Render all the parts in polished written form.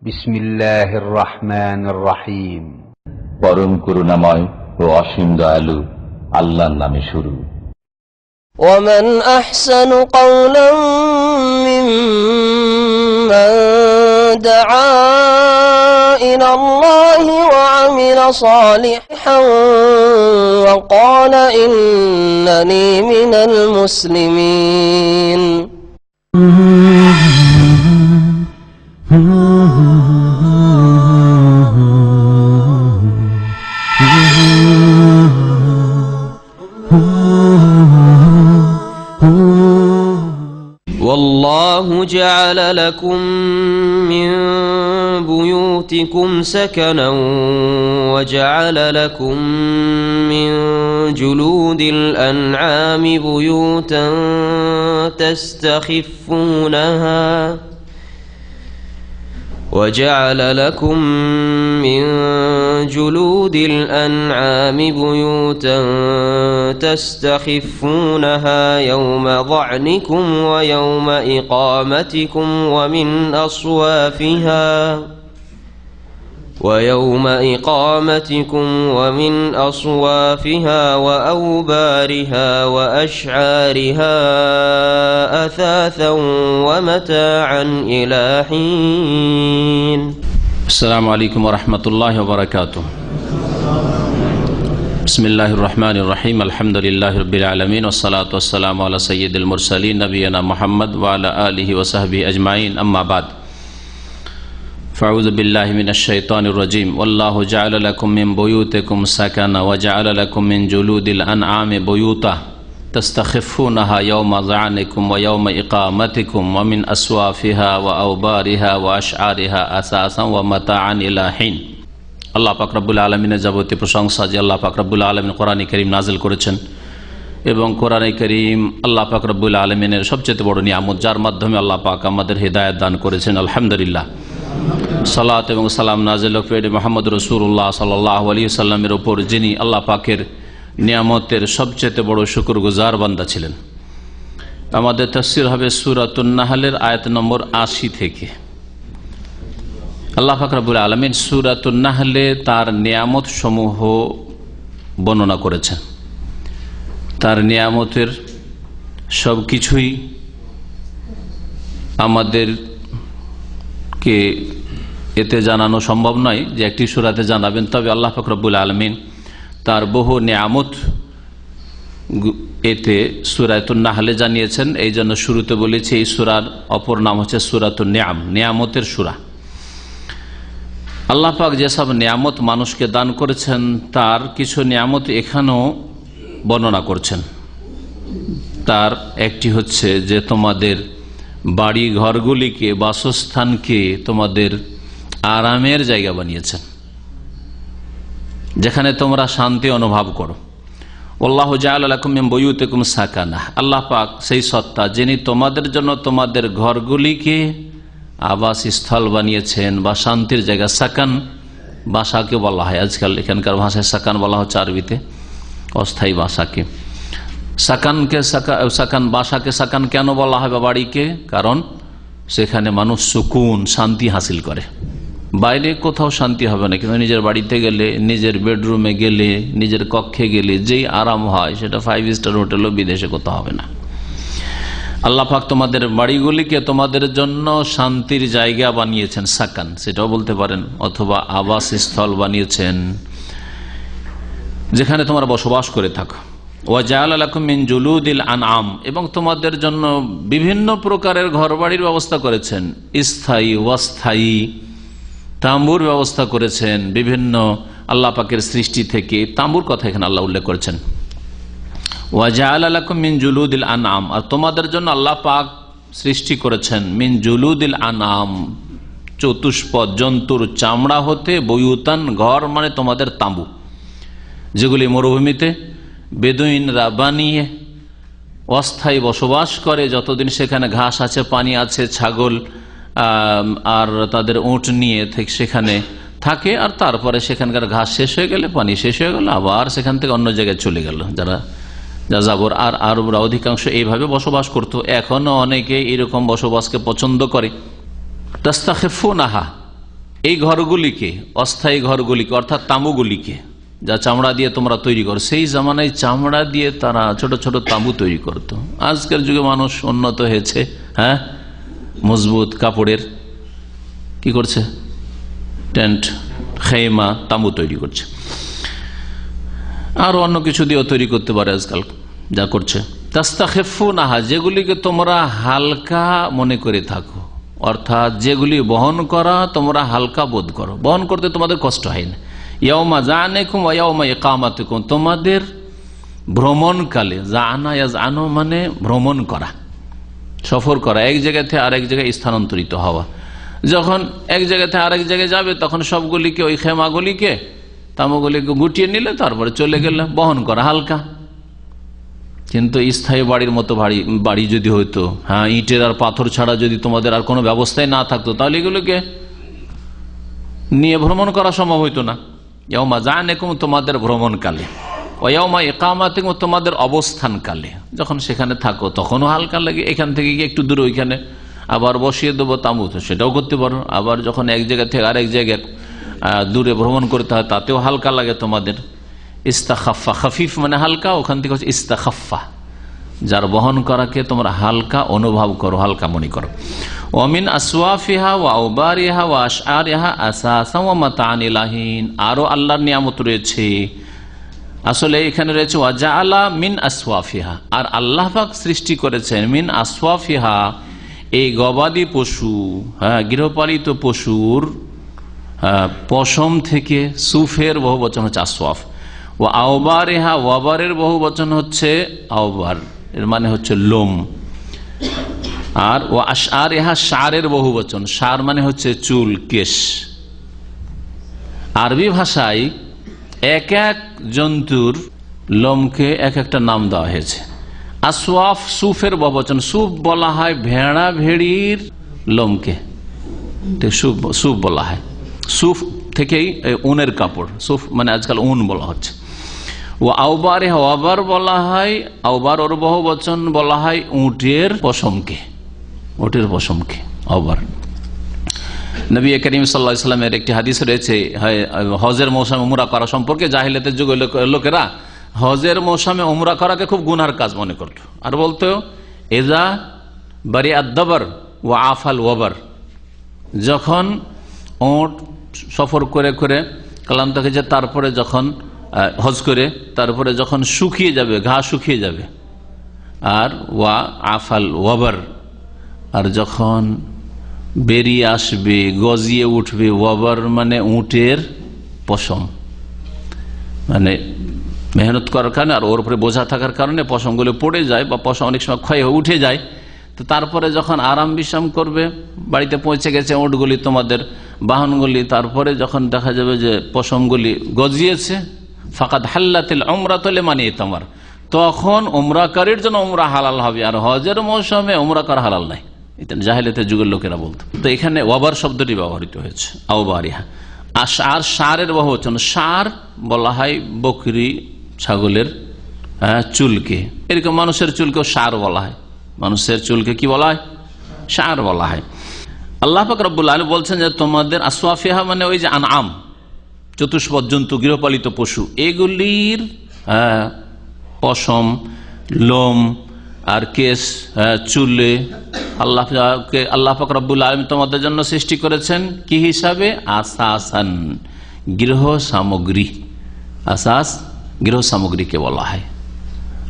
বিসমিল্লাহির রহমানির রহিম। পরম করুণাময় ও অসীম দয়ালু আল্লাহর নামে শুরু। ومن أحسن قولا ممن دعا إلى الله وعمل صالحا وقال إنني من المسلمين والله جعل لكم من بيوتكم سكنا وجعل لكم من جلود الأنعام بيوتا تستخفونها وجعل لكم من جلود الأنعام بيوتا تستخفونها يوم ضعنكم ويوم إقامتكم ومن أصوافها وأوبارها وأشعارها أثاثا ومتاعا إلى حين. السلام عليكم ورحمة الله وبركاته. بسم الله الرحمن الرحيم. الحمد لله رب العالمين والصلاة والسلام على سيد المرسلين نبينا محمد وعلى آله وصحبه أجمعين. أما بعد فأعوذ بالله من الشيطان الرجيم. والله جعل لكم من بيوتكم سكنا وجعل لكم من جلود الأنعام بيوتا تستخفونها يوم ظعنكم ويوم إقامتكم ومن أصوافها وأوبارها وأشعارها أثاثا ومتاعا إلى حين. আল্লাহ পাক রব্বুল আলামিনের যাবতীয় প্রশংসা যে আল্লাহ পাক রব্বুল আলামিন কোরআনে কারীম নাযিল করেছেন এবং কোরআনে কারীম আল্লাহ পাক রব্বুল আলামিনের সবচেয়ে বড় নিয়ামত, যার মাধ্যমে আল্লাহ পাক আমাদের হিদায়াত দান করেছেন। আলহামদুলিল্লাহ। সালাত এবং সালাম নাযিল হোক মুহাম্মদ রাসূলুল্লাহ সাল্লাল্লাহু আলাইহি ওয়াসাল্লামের উপর, যিনি আল্লাহ পাকের নিয়ামতের সবচেয়ে বড় শুকরগুজার বান্দা ছিলেন। আমাদের তাফসীর হবে সূরাতুন নাহলের আয়াত নম্বর ৮০ থেকে। আল্লাহ পাক রব্বুল আলামিন সূরাতুন নাহলে তার নিয়ামত সমূহ বর্ণনা করেছেন। তার নিয়ামতের সব কিছুই আমাদেরকে এতে জানানো সম্ভব নয় যে একটি সূরাতে জানাবেন, তবে আল্লাহ পাক রব্বুল আলামিন তার বহু নিয়ামত এতে সূরাতুন নাহলে জানিয়েছেন। এই জন্য শুরুতে বলেছি এই সূরার অপর নাম হচ্ছে সূরাতুন নিয়াম, নিয়ামতের সূরা। আল্লাহ পাক যেসব নিয়ামত মানুষকে দান করেছেন তার কিছু নিয়ামত এখানেও বর্ণনা করছেন। তার একটি হচ্ছে যে তোমাদের বাড়ি ঘরগুলিকে, বাসস্থানকে তোমাদের আরামের জায়গা বানিয়েছেন, যেখানে তোমরা শান্তি অনুভব করো। আল্লাহু জাআলা লাকুম মিন বুয়ুতিকুম সাকানা, আল্লাহ পাক সেই সত্তা যিনি তোমাদের জন্য তোমাদের ঘরগুলিকে আবাসস্থল বানিয়েছেন বা শান্তির জায়গা। সাকান বাসাকে বলা হয়, আজকাল এখানকার ভাষায় সাকান বলা হচ্ছে আরবিতে, অস্থায়ী বাসাকে। সাকান বাসাকে সাকান কেন বলা হয় বা বাড়িকে? কারণ সেখানে মানুষ সুকুন, শান্তি হাসিল করে। বাইরে কোথাও শান্তি হবে না, কিন্তু নিজের বাড়িতে গেলে, নিজের বেডরুমে গেলে, নিজের কক্ষে গেলে যেই আরাম হয় সেটা 5 স্টার হোটেলও বিদেশে কোথাও হবে না। আল্লাহ পাক তোমাদের বাড়িগুলিকে তোমাদের জন্য শান্তির জায়গা বানিয়েছেন, সাকান সেটাও বলতে পারেন, অথবা আবাসস্থল বানিয়েছেন যেখানে তোমরা বসবাস করে থাকো। ওয়া জাআলা লাকুম মিন জুলুদিল আনআম, এবং তোমাদের জন্য বিভিন্ন প্রকারের ঘরবাড়ির ব্যবস্থা করেছেন, স্থায়ী অস্থায়ী তাঁবুর ব্যবস্থা করেছেন। বিভিন্ন আল্লাহ পাকের সৃষ্টি থেকে তাঁবুর কথা এখানে আল্লাহ উল্লেখ করেছেন। ওয়া জাআলা লাকুম মিন জুলুদিল আনআম, আর তোমাদের জন্য আল্লাহ পাক সৃষ্টি করেছেন মিন জুলুদিল আনআম, চতুষ্পদ জন্তুর চামড়া হতে, বুয়ুতান ঘর মানে তোমাদের তাঁবু, যেগুলি মরুভূমিতে বেদুইনরা বানিয়ে অস্থায়ী বসবাস করে। যতদিন সেখানে ঘাস আছে, পানি আছে, ছাগল আর তাদের উট নিয়ে সেখানে থাকে, আর তারপরে সেখানকার ঘাস শেষ হয়ে গেলে, পানি শেষ হয়ে গেল, আবার সেখান থেকে অন্য জায়গায় চলে গেল যারা যাযাবর। আর আরবরা অধিকাংশ এইভাবে বসবাস করত। এখনো অনেকে এরকম বসবাসকে পছন্দ করে। তাস্তাখিফুনাহা, এই ঘরগুলিকে, অস্থায়ী ঘরগুলিকে অর্থাৎ তাঁবুগুলিকে, যা চামড়া দিয়ে তোমরা তৈরি করো, সেই জামানায় চামড়া দিয়ে তারা ছোট ছোট তাঁবু তৈরি করতো। আজকের যুগে মানুষ উন্নত হয়েছে, হ্যাঁ, মজবুত কাপড়ের কি করছে, টেন্ট, খেমা, তাঁবু তৈরি করছে। আর অন্য কিছু দিয়েও তৈরি করতে পারে আজকাল, যা করছে। তাস্তাখিফুনাহা, যেগুলিকে তোমরা হালকা মনে করে থাকো, অর্থাৎ যেগুলি বহন করা তোমরা হালকা বোধ করো, বহন করতে তোমাদের কষ্ট হয় না। ইয়াউমা জানেকুম ওয়া ইয়াউমা ইকামাতুকুম, তোমাদের ভ্রমণকালে, জানা ইয়াজানু মানে ভ্রমণ করা, সফর করা, এক জায়গা থেকে আরেক জায়গায় স্থানান্তরিত হওয়া। যখন এক জায়গা থেকে আরেক জায়গায় যাবে তখন সবগুলিকে, ওই খেমাগুলিকে, তাঁবুগুলিকে গুটিয়ে নিলে তারপরে চলে গেলে, বহন করা হালকা। কিন্তু স্থায়ী বাড়ির মতো বাড়ি যদি হইতো, হ্যাঁ, ইটের আর পাথর ছাড়া যদি তোমাদের আর কোনো ব্যবস্থাই না থাকতো, তাহলে এগুলোকে নিয়ে ভ্রমণ করা সম্ভব হইতো না। ইয়াউমা জানেকুম, তোমাদের ভ্রমণকালে, ওয়া ইয়াউমা ইকামাতিকুম, তোমাদের অবস্থানকালে, যখন সেখানে থাকো তখনও হালকা লাগে। এখান থেকে গিয়ে একটু দূরে ওইখানে আবার বসিয়ে দেবো তাঁবু, তো সেটাও করতে পারো। আবার যখন এক জায়গা থেকে আরেক জায়গায় দূরে ভ্রমণ করতে হয় তাতেও হালকা লাগে তোমাদের। ইস্তাখাফা, খাফিফ মানে হালকা, ওখান থেকে হচ্ছে ইস্তাখাফা, যার বহন করাকে তোমরা হালকা অনুভব করো, হালকা মনে করো। ওয়ামিন আসওয়াফিহা ওয়া আওবারিহা ওয়া আশআরিহা আসাসান ওয়া মাতাআন ইলাহিন, আরো আল্লাহর নিয়ামত রয়েছে। আসলে এখানে রয়েছে ওয়া জাআলা মিন আসওয়াফিহা, আর আল্লাহ পাক সৃষ্টি করেছেন মিন আসওয়াফিহা, এই গবাদি পশু, হ্যাঁ, গৃহপালিত পশুর পশম থেকে, সুফের বহু বচন হচ্ছে আসওয়াফ। ও আওবারেহা, ওয়াবারের বহু বচন হচ্ছে আওবার, এর মানে হচ্ছে লোম। আর ও আশআরিহা, শারের বহু বচন, শার মানে হচ্ছে চুল, কেশ। আরবি ভাষায় এক এক জন্তুর লোমকে এক একটা নাম দেওয়া হয়েছে। আসওয়াফ, সুফের বহুবচন, সুফ বলা হয় ভেড়া ভেড়ির লোমকে, সুফ বলা হয়। সুফ থেকেই উনের কাপড়, সুফ মানে আজকাল উন বলা হচ্ছে। ও আওবারে, আওবার বলা হয়, আওবার ওর বহু বচন বলা হয় উটের পশমকে, উটের পশমকে আওবার। নবী করিম সাল্লাল্লাহু আলাইহি ওয়াসাল্লামের একটি হাদিস রয়েছে হজের মৌসুমে উমরা করা সম্পর্কে। জাহিলিয়াতের যুগে লোকেরা হজের মৌসুমে উমরা করাকে খুব গুনার কাজ মনে করত, আর বলতো এজা বারি আদ-দাবার ওয়া আফাল ওয়াবার, যখন ওট সফর করে করে ক্লান্ত হয়ে যায়, তারপরে যখন হজ করে তারপরে যখন শুকিয়ে যাবে, ঘা শুকিয়ে যাবে, আর ওয়া আফাল ওয়াবার, আর যখন বেরিয়ে আসবে, গজিয়ে উঠবে, ওয়াবার মানে উটের পশম, মানে মেহনত করার কারণে আর ওর উপরে বোঝা থাকার কারণে পশমগুলো পড়ে যায় বা পশম অনেক সময় ক্ষয় হয়ে উঠে যায়। তো তারপরে যখন আরাম বিশ্রাম করবে, বাড়িতে পৌঁছে গেছে ওটগুলি, তোমাদের বাহনগুলি, তারপরে যখন দেখা যাবে যে পশমগুলি গজিয়েছে, ফাকাদ হাল্লাতিল উমরাতু লিমান ইতামার, তখন উমরাকারীর জন্য উমরা হালাল হবে, আর হজের মৌসুমে উমরা করা হালাল নাই। এটা জাহেলিয়াতের যুগের লোকেরা বলতো। তো এখানে ওয়াবার শব্দটি ব্যবহৃত হয়েছে, আওবারিহা। আর সারের বহুবচন, সার বলা হয় বকরি, ছাগলের চুলকে, এরকম মানুষের চুলকেও সার বলা হয়, মানুষের চুলকে কি বলা হয়, সার বলা হয়। আল্লাহ পাক রব্বুল আলামিন বলছেন যে তোমাদের আসওয়াফিহা মানে ওই যে আনআম, চতুষ্পদ জন্তু, গৃহপালিত পশু, এগুলির পশম, লোম আর কেশ, চুলে আল্লাহ পাক রব্বুল আলামিন তোমাদের জন্য সৃষ্টি করেছেন কি হিসাবে, আসাসান, গৃহ সামগ্রী। আসাস গৃহ সামগ্রীকে বলা হয়।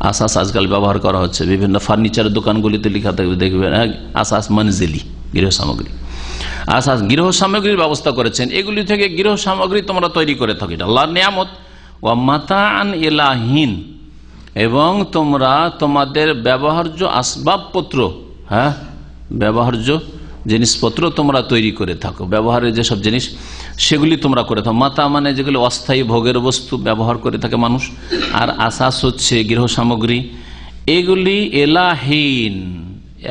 আসাস আজকাল ব্যবহার করা হচ্ছে বিভিন্ন ফার্নিচারের দোকানগুলিতে লেখা থাকবে, দেখবেন আসাস মনজিলি, গৃহ সামগ্রী। আসাস গৃহ সামগ্রীর ব্যবস্থা করেছেন, এগুলি থেকে গৃহ সামগ্রী তোমরা তৈরি করে থাকো, এটা আল্লাহর নিয়ামত। ওয়া মাতাআন ইলাহিন, এবং তোমরা তোমাদের ব্যবহার্য আসবাবপত্র, হ্যাঁ, ব্যবহার্য জিনিসপত্র তোমরা তৈরি করে থাকো, ব্যবহারের যেসব জিনিস সেগুলি তোমরা করে থাকো। মাতা মানে যেগুলো অস্থায়ী ভোগের বস্তু ব্যবহার করে থাকে মানুষ, আর আসাস হচ্ছে গৃহ সামগ্রী। এগুলি এলাহীন,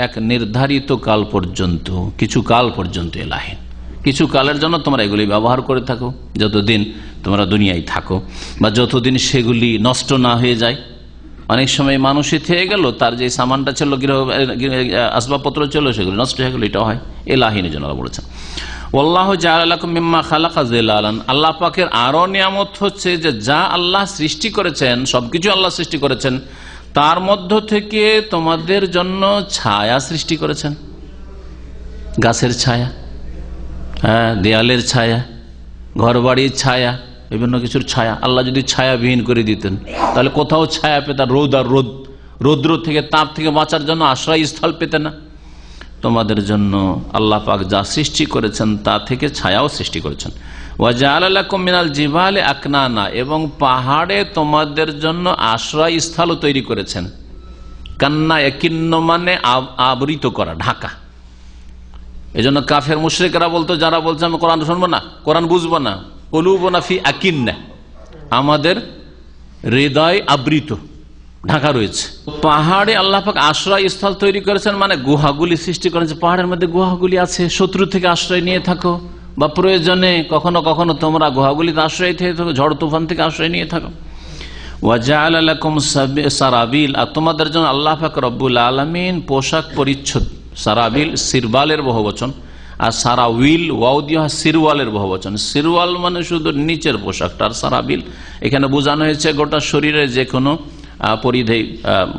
এক নির্ধারিত কাল পর্যন্ত, কিছু কাল পর্যন্ত এলাহীন, কিছু কালের জন্য তোমরা এগুলি ব্যবহার করে থাকো, যতদিন তোমরা দুনিয়ায় থাকো, বা যতদিন সেগুলি নষ্ট না হয়ে যায়। অনেক সময় মানুষই থেকে গেল, তার যে সামানটা ছিল, গৃহ আসবাবপত্র ছিল, সেগুলি নষ্ট হয়ে গেল, এটাও হয়, এলাহীনের জন্য বলেছেন। আল্লাহ জাআলা লাকুম মিম্মা খালাকা যিলালান, আল্লাহ পাকের আরো নিয়ামত হচ্ছে যে যা আল্লাহ সৃষ্টি করেছেন, সবকিছু আল্লাহ সৃষ্টি করেছেন, তার মধ্য থেকে তোমাদের জন্য ছায়া সৃষ্টি করেছেন। গাছের ছায়া, হ্যাঁ, দেয়ালের ছায়া, ঘরবাড়ির ছায়া, বিভিন্ন কিছুর ছায়া। আল্লাহ যদি ছায়াবিহীন করে দিতেন তাহলে কোথাও ছায়া পেতাম, রোদ আর রৌদ্র থেকে, তাপ থেকে বাঁচার জন্য আশ্রয়স্থল পেতে না। তোমাদের জন্য আল্লাহ পাক যা সৃষ্টি করেছেন তা থেকে ছায়াও সৃষ্টি করেছেন। ওয়া জাআলা লাকুম মিনাল জিবালি আকনানা, এবং পাহাড়ে তোমাদের জন্য আশ্রয়স্থলও তৈরি করেছেন। কান্না একিন্ন মানে আবৃত করা, ঢাকা। এই জন্য কাফের মুশরিকরা বলতো, যারা বলছে আমি কোরআন শুনবো না, কোরআন বুঝবো না, কুলুবুনা ফি আকিন্না, আমাদের হৃদয় আবৃত, ঢাকা রয়েছে। পাহাড়ে আল্লাহ পাক আশ্রয়স্থল তৈরি করেছেন, মানে গুহাগুলি সৃষ্টি করেছে। পাহাড়ের মধ্যে গুহাগুলি আছে, শত্রু থেকে আশ্রয় নিয়ে থাকো, বা প্রয়োজনে কখনো কখনো তোমরা গুহাগুলিতে আশ্রয় থেকে থাকো, ঝড় তুফান থেকে আশ্রয় নিয়ে থাকো। ওয়া জাআলা লাকুম সারাবিল, আর তোমাদের জন্য আল্লাহ পাক রব্বুল আলামিন পোশাক পরিচ্ছদ, সারাবিল সিরবালের বহুবচন, আর সারাউইল ওয়াও দিয়ে সিরওয়ালের বহুবচন। সিরওয়াল মানে শুধু নিচের পোশাকটা, আর সারাবিল এখানে বোঝানো হয়েছে গোটা শরীরে যে কোনো পরিধেয়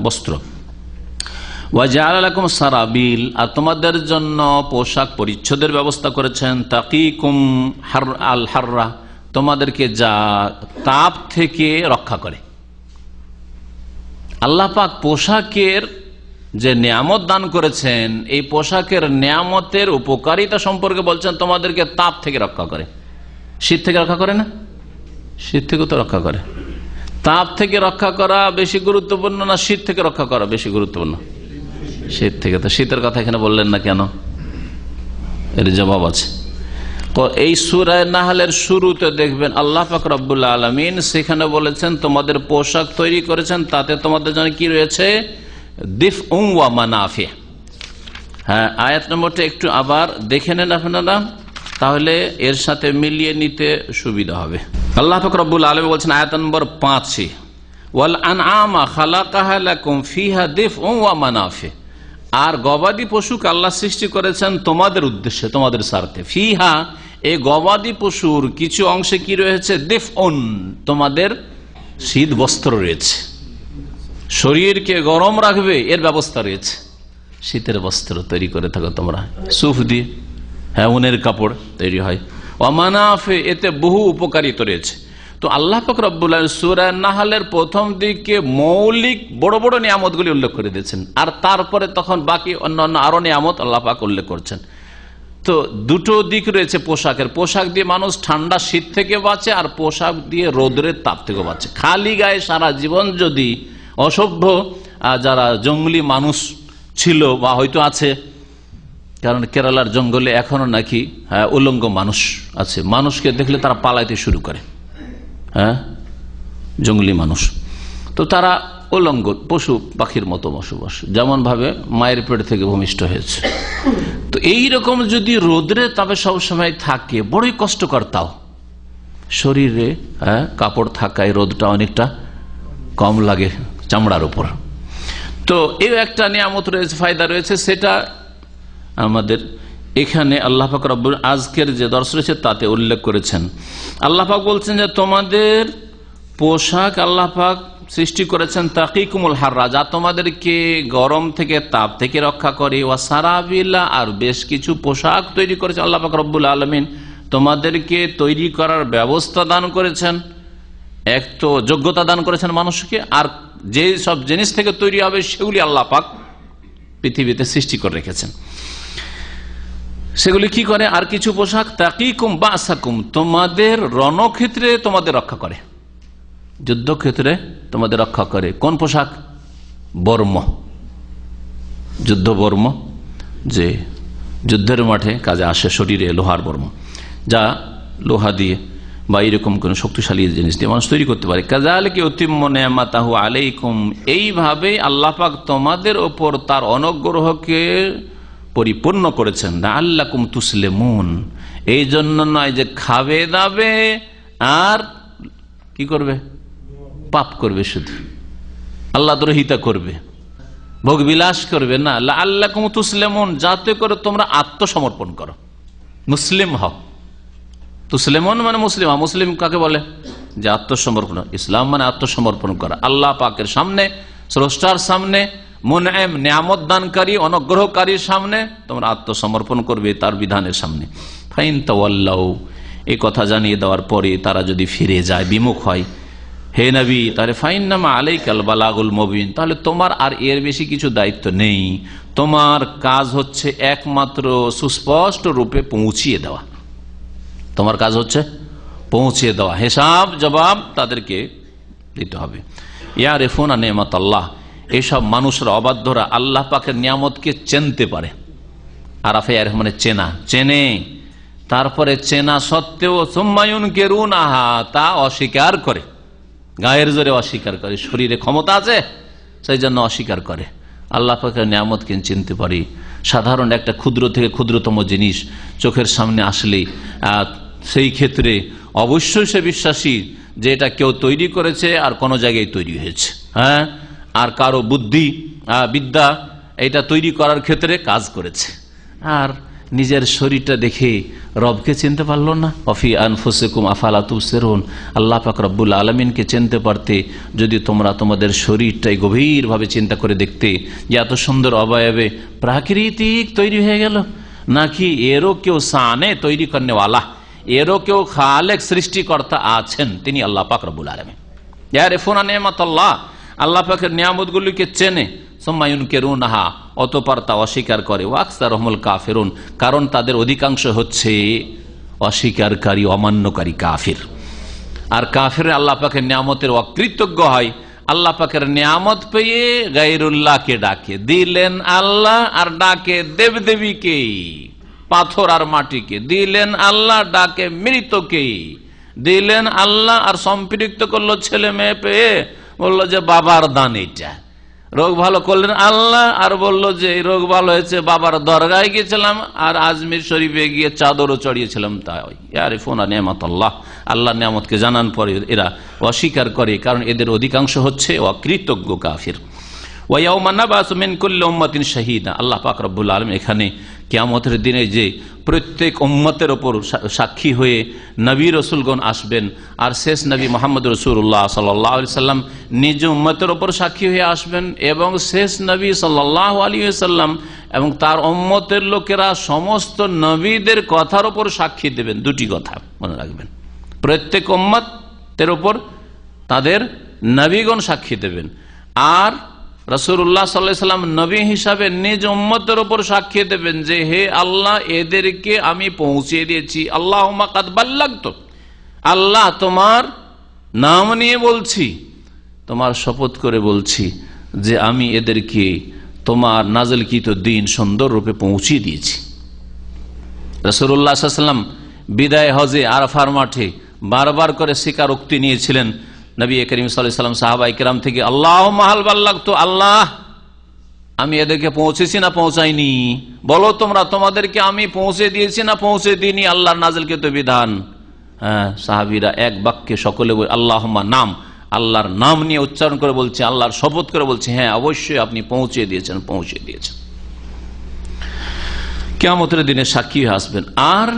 বস্ত্র। ওয়া জাআলা লাকুম সারাবিল, আর তোমাদের জন্য পোশাক পরিচ্ছদের ব্যবস্থা করেছেন। তাকিকুম আল হাররা, তোমাদেরকে যা তাপ থেকে রক্ষা করে। আল্লাহ পাক পোশাকের যে নিয়ামত দান করেছেন, এই পোশাকের নিয়ামতের উপকারিতা সম্পর্কে বলছেন তোমাদেরকে তাপ থেকে রক্ষা করে। শীত থেকে রক্ষা করে না? শীত থেকে তো রক্ষা করে। তাপ থেকে রক্ষা করা বেশি গুরুত্বপূর্ণ না শীত থেকে রক্ষা করা বেশি গুরুত্বপূর্ণ? শীত থেকে। তো শীতের কথা এখানে বললেন না কেন? এর জবাব আছে। এই সূরা নাহলের শুরুতে দেখবেন আল্লাহ পাক রব্বুল আলামিন সেখানে বলেছেন তোমাদের পোশাক তৈরি করেছেন, তাতে তোমাদের জন্য কি রয়েছে? দিফউন ওয়া মানাফি। হ্যাঁ, আয়াত নম্বরটা একটু আবার দেখে নেন আপনারা, তাহলে এর সাথে মিলিয়ে নিতে সুবিধা হবে। আল্লাহ পাক রব্বুল আলামিন বলছেন আয়াত নম্বর 5, ওয়াল আনআমা খালাকাহা লাকুম ফিহা দিফউন ওয়া মানাফি, আর গবাদি পশুকে আল্লাহ সৃষ্টি করেছেন তোমাদের উদ্দেশ্যে, তোমাদের স্বার্থে। ফিহা, এই গবাদি পশুর কিছু অংশে কি রয়েছে? দিফউন, তোমাদের শীত বস্ত্র রয়েছে, শরীরকে গরম রাখবে এর ব্যবস্থা রয়েছে। শীতের বস্ত্র তৈরি করে থাকো তোমরা, সুফ দিয়ে, হ্যাঁ, উনের কাপড় তৈরি হয়। ওয়া মানাফি, এতে বহু উপকারিতা রয়েছে। তো আল্লাহ পাক রব্বুল আলামিন সূরা নাহলের প্রথম দিকে মৌলিক বড় বড় নিয়ামতগুলি উল্লেখ করে দিয়েছেন, আর তারপরে তখন বাকি অন্যান্য আরো নিয়ামত আল্লাহ পাক উল্লেখ করছেন। তো দুটো দিক রয়েছে পোশাকের। পোশাক দিয়ে মানুষ ঠান্ডা শীত থেকে বাঁচে, আর পোশাক দিয়ে রোদের তাপ থেকে বাঁচে। খালি গায়ে সারা জীবন যদি অসভ্য যারা জঙ্গলি মানুষ ছিল বা হয়তো আছে, কারণ কেরালার জঙ্গলে এখনো নাকি উলঙ্গ মানুষ আছে, মানুষকে দেখলে তারা পালাইতে শুরু করে, হ্যাঁ, জঙ্গলি মানুষ। তো তারা উলঙ্গ পশু পাখির মতো বসবাস, যেমন ভাবে মায়ের পেট থেকে ভূমিষ্ঠ হয়েছে। তো এইরকম যদি রোদ্রে তবে সবসময় থাকে, বড়ই কষ্টকর। তাও শরীরে কাপড় থাকায় রোদটা অনেকটা কম লাগে চামড়ার উপর। তো এই একটা নিয়ামত রয়েছে, ফায়দা রয়েছে, সেটা আমাদের এখানে আল্লাহ পাক রব্বুল আজকের যে দর্শ রয়েছে তাতে উল্লেখ করেছেন। আল্লাহ পাক বলছেন যে তোমাদের পোশাক আল্লাহ পাক সৃষ্টি করেছেন তাকিকুমুল হাররা, যা তোমাদেরকে গরম থেকে তাপ থেকে রক্ষা করে। ওয়া সারাবিলা, আর বেশ কিছু পোশাক তৈরি করেছেন আল্লাহ পাক রব্বুল আলামিন, তোমাদেরকে তৈরি করার ব্যবস্থা দান করেছেন। এক তো যোগ্যতা দান করেছেন মানুষকে, আর যে সব জিনিস থেকে তৈরি হবে সেগুলি আল্লাহ পাক পৃথিবীতে সৃষ্টি করে রেখেছেন। সেগুলি কি করে? আর কিছু পোশাক তাকিকুম বাসাকুম, তোমাদের রণক্ষেত্রে তোমাদের রক্ষা করে, যুদ্ধক্ষেত্রে তোমাদের রক্ষা করে। কোন পোশাক? বর্ম, যুদ্ধ বর্ম, যে যুদ্ধের মাঠে কাজে আসে, শরীরে লোহার বর্ম, যা লোহা দিয়ে বা এরকম কোন শক্তিশালী জিনিস দিয়ে মানুষ তৈরি করতে পারে। কাযালিকা ইউতিম্মু নি'মাতাহু আলাইকুম, এইভাবে আল্লাহ পাক তোমাদের ওপর তার অনুগ্রহকে পরিপূর্ণ করেছেন। লাআল্লাকুম তুসলিমুন, এই জন্য নয় যে খাবে দাবে আর কি করবে? পাপ করবে, শুধু আল্লাহ দ্রোহিতা করবে, ভোগ বিলাস করবে না। লাআল্লাকুম তুসলিমুন, যাতে করে তোমরা আত্মসমর্পণ করো, মুসলিম হও। তুসলিমুন মানে মুসলিম। মুসলিম কাকে বলে? যে আত্মসমর্পণ। ইসলাম মানে আত্মসমর্পণ করা আল্লাহ পাকের সামনে, স্রষ্টার সামনে, মুনঈম নিয়ামত দানকারী অনুগ্রহকারীর সামনে তোমরা আত্মসমর্পণ করবে, তার বিধানের সামনে। ফাইন তাওয়াল্লাউ, এই কথা জানিয়ে দেওয়ার পরে তারা যদি ফিরে যায়, বিমুখ হয়, হে নবী, তাহলে ফাইন্নামা আলাইকাল বালাগুল মুবিন, তাহলে তোমার আর এর বেশি কিছু দায়িত্ব নেই। তোমার কাজ হচ্ছে একমাত্র সুস্পষ্ট রূপে পৌঁছিয়ে দেওয়া। তোমার কাজ হচ্ছে পৌঁছিয়ে দেওয়া, হিসাব জবাব তাদেরকে দিতে হবে। ইয়ারিফুনা নিয়ামত আল্লাহ, এইসব মানুষরা, অবাধ্যরা আল্লাহ পাকের নিয়ামতকে চিনতে পারে। আরাফে মানে চেনা, চেনে, তারপরে চেনা সত্ত্বেও সুম্মায়ুন কেরুনাহা, তা অস্বীকার করে, গায়ের জোরে অস্বীকার করে। শরীরে ক্ষমতা আছে সেই জন্য অস্বীকার করে। আল্লাহ পাকের নিয়ামতকে চিনতে পারি। সাধারণ একটা ক্ষুদ্র থেকে ক্ষুদ্রতম জিনিস চোখের সামনে আসলে সেই ক্ষেত্রে অবশ্যই সে বিশ্বাসী যে এটা কেউ তৈরি করেছে আর কোনো জায়গায় তৈরি হয়েছে, হ্যাঁ, আর কারো বুদ্ধি বিদ্যা এটা তৈরি করার ক্ষেত্রে কাজ করেছে। আর নিজের শরীরটা দেখে রবকে চিনতে পারলো না। অফি আনফুসিকুম আফালা তুবসিরুন, আল্লাহ পাক রব্বুল আলামিনকে চিনতে পারতে যদি তোমরা তোমাদের শরীরটাই গভীরভাবে চিন্তা করে দেখতে যে এত সুন্দর অবয়বে প্রাকৃতিক তৈরি হয়ে গেল, নাকি এরও কেউ সানে তৈরি করনেওয়ালা, এরও কেউ খালেক সৃষ্টিকর্তা আছেন, তিনি আল্লাহ পাক রব্বুল আলামিন। ইয়ারিফুনা নিয়ামাতাল্লাহ, আল্লাহ পাকের নিয়ামতগুলিকে চেনে। সুম্মায়ুনকিরুনাহা, অতঃপর তা অস্বীকার করে। ওয়াকসারুহুমুল কাফিরুন, কারণ তাদের অধিকাংশ হচ্ছে অস্বীকারী, অমান্যকারী কাফির। আর কাফির আল্লাহ পাকের নিয়ামতের অকৃতজ্ঞ হয়। আল্লাহ পাকের নিয়ামত পেয়ে গায়রুল্লাহকে ডাকে, দিলেন আল্লাহ আর ডাকে দেবদেবীকে, পাথর আর মাটিকে। দিলেন আল্লাহ, ডাকে মৃতকে। দিলেন আল্লাহ আর সম্পৃক্ত করলো ছেলে মেয়ে পেয়ে, বললো যে বাবার দান এটা। রোগ ভালো করলেন আল্লাহ আর বললো যে এই রোগ ভালো হয়েছে বাবার দরগায় গিয়েছিলাম আর আজমির শরীফে গিয়ে চাদরও চড়িয়েছিলাম। তাই ইয়ারিফুনা নিয়ামাতাল্লাহ, আল্লাহর নিয়ামতকে জানার পরে এরা অস্বীকার করে, কারণ এদের অধিকাংশ হচ্ছে অকৃতজ্ঞ কাফির। ওয়া ইয়াউমা নাবাসু মিন কুল্লি উম্মাতিন শাহীদা, আল্লাহ পাক রব্বুল আলামিন এখানে কিয়ামতের দিনে যে প্রত্যেক উম্মতের ওপর সাক্ষী হয়ে নবী রসুলগণ আসবেন, আর শেষ নবী মুহাম্মদ রাসূলুল্লাহ সাল্লাল্লাহু আলাইহি সাল্লাম নিজ উম্মতের ওপর সাক্ষী হয়ে আসবেন, এবং শেষ নবী সাল্লাল্লাহু আলাইহি সাল্লাম এবং তার উম্মতের লোকেরা সমস্ত নবীদের কথার ওপর সাক্ষী দেবেন। দুটি কথা মনে রাখবেন, প্রত্যেক উম্মতের ওপর তাদের নবীগণ সাক্ষী দেবেন, আর রাসূলুল্লাহ সাল্লাল্লাহু আলাইহি সাল্লাম নবী হিসাবে নিজ উম্মতের উপর সাক্ষী দেবেন যে হে আল্লাহ, এদেরকে আমি পৌঁছে দিয়েছি। আল্লাহুম্মা কাদ বাল্লাগতু, আল্লাহ তোমার নাম নিয়ে বলছি, তোমার শপথ করে বলছি যে আমি এদেরকে তোমার নাযিলকৃত দ্বীন সুন্দর রূপে পৌঁছে দিয়েছি। রাসূলুল্লাহ সাল্লাল্লাহু আলাইহি সাল্লাম বিদায় হজে আরাফার মাঠে বারবার করে স্বীকারোক্তি নিয়েছিলেন নবী করিম সাল্লাল্লাহু আলাইহি ওয়াসাল্লাম সাহাবায়ে কেরাম থেকে, আল্লাহুম্মা হাল বাল্লাগতু, আল্লাহ আমি এদেরকে পৌঁছেছি না পৌঁছাইনি, বলো তোমরা, তোমাদেরকে আমি পৌঁছে দিয়েছি না পৌঁছে দিইনি আল্লাহর নাযিলকৃত বিধান। হ্যাঁ, সাহাবীরা এক বাক্যে সকলে আল্লাহুম্মা, নাম, আল্লাহর নাম নিয়ে উচ্চারণ করে বলছে, আল্লাহর শপথ করে বলছে, হ্যাঁ অবশ্যই আপনি পৌঁছে দিয়েছেন, পৌঁছে দিয়েছেন। কিয়ামতের দিনে সাক্ষী আসবেন। আর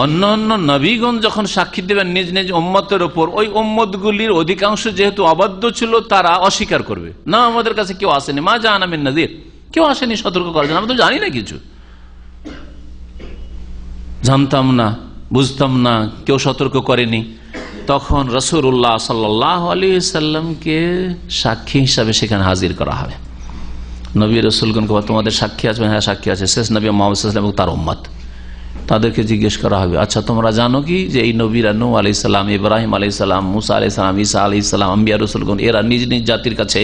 অন্যান্য নবীগণ যখন সাক্ষী দেবেন নিজ নিজ উম্মতের উপর, ওই উম্মতগুলির অধিকাংশ যেহেতু অবাধ্য ছিল, তারা অস্বীকার করবে, না আমাদের কাছে কেউ আসেনি, মা জাআনা মিন নাযীর, কেউ আসেনি সতর্ক করার জন্য, আমরা তো জানি না কিছু, জানতাম না, বুঝতাম না, কেউ সতর্ক করেনি। তখন রাসূলুল্লাহ সাল্লাল্লাহু আলাইহি সাল্লামকে সাক্ষী হিসাবে সেখানে হাজির করা হবে। নবী রাসূলগণকে তোমাদের সাক্ষী আছে? হ্যাঁ সাক্ষী আছে। শেষ নবী মুহাম্মদ সাল্লাল্লাহু আলাইহি ওয়াসাল্লাম এবং তার উম্মত, তাদেরকে জিজ্ঞেস করা হবে, আচ্ছা তোমরা জানো কি যে এই নবীরা নূহ আলাইহিস সালাম, ইব্রাহিম আলাইহিস সালাম, মুসা আলাইহিস সালাম, ঈসা আলাইহিস সালাম, আম্বিয়া রাসূলগণ, এরা নিজ নিজ জাতির কাছে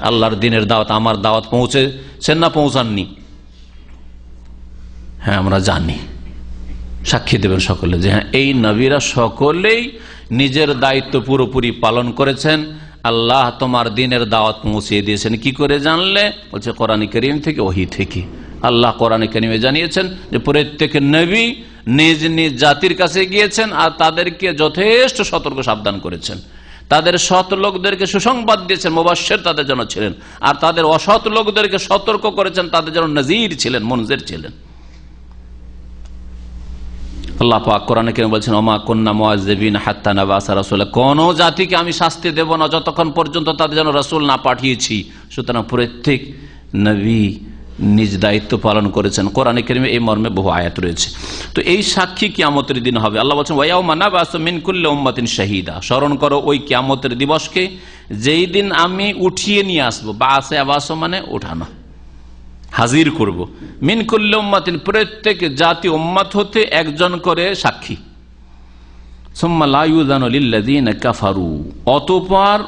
আল্লাহর দ্বীনের দাওয়াত, আমার দাওয়াত পৌঁছেছেন না পৌঁছাননি? হ্যাঁ আমরা জানি। সাক্ষী দেবেন সকলে যে হ্যাঁ এই নবীরা সকলেই নিজের দায়িত্ব পুরোপুরি পালন করেছেন, আল্লাহ তোমার দ্বীনের দাওয়াত পৌঁছে দিয়েছেন। কি করে জানলে? বলছে কোরআন কারীম থেকে, ওহী থেকে। আল্লাহ কোরআনে কারীমে জানিয়েছেন যে প্রত্যেক নবী নিজ নিজ জাতির কাছে গিয়েছেন আর তাদেরকে যথেষ্ট সতর্ক সাবধান করেছেন, তাদের সৎ লোকদেরকে সুসংবাদ দিয়েছেন, মুবাশশির তাদের জন্য ছিলেন, আর তাদের অসৎ লোকদেরকে সতর্ক করেছেন, তাদের জন্য নাযীর ছিলেন, মুনজির ছিলেন। আল্লাহ পাক কোরআনে কারীমে বলছেন, ওমা কুন্না মুআযযিবিনা হাত্তা নাবাসা রাসূলা, কোন জাতিকে আমি শাস্তি দেব না যতক্ষণ পর্যন্ত তাদের জন্য রাসূল না পাঠিয়েছি। সুতরাং প্রত্যেক নবী নিজ দায়িত্ব পালন করেছেন। কোরআনে কারীমে এই মর্মে বহু আয়াত রয়েছে। তো এই সাক্ষী কিয়ামতের দিন হবে। আল্লাহ বলছেন, ওয়া ইয়াউমা নাবাসু মিন কুল্লি উম্মাতিন শাহীদা, স্মরণ করো ওই কিয়ামতের দিবসকে, যেই দিন আমি উঠিয়ে নিয়ে আসবো। বাসে আবাস মানে উঠানো, হাজির করব। মিন কুল্লি উম্মাতিন, প্রত্যেক জাতি উম্মত হতে একজন করে সাক্ষী। সুম্মা লা ইউযানু লিল্লাযিনা কাফারু, অতঃপর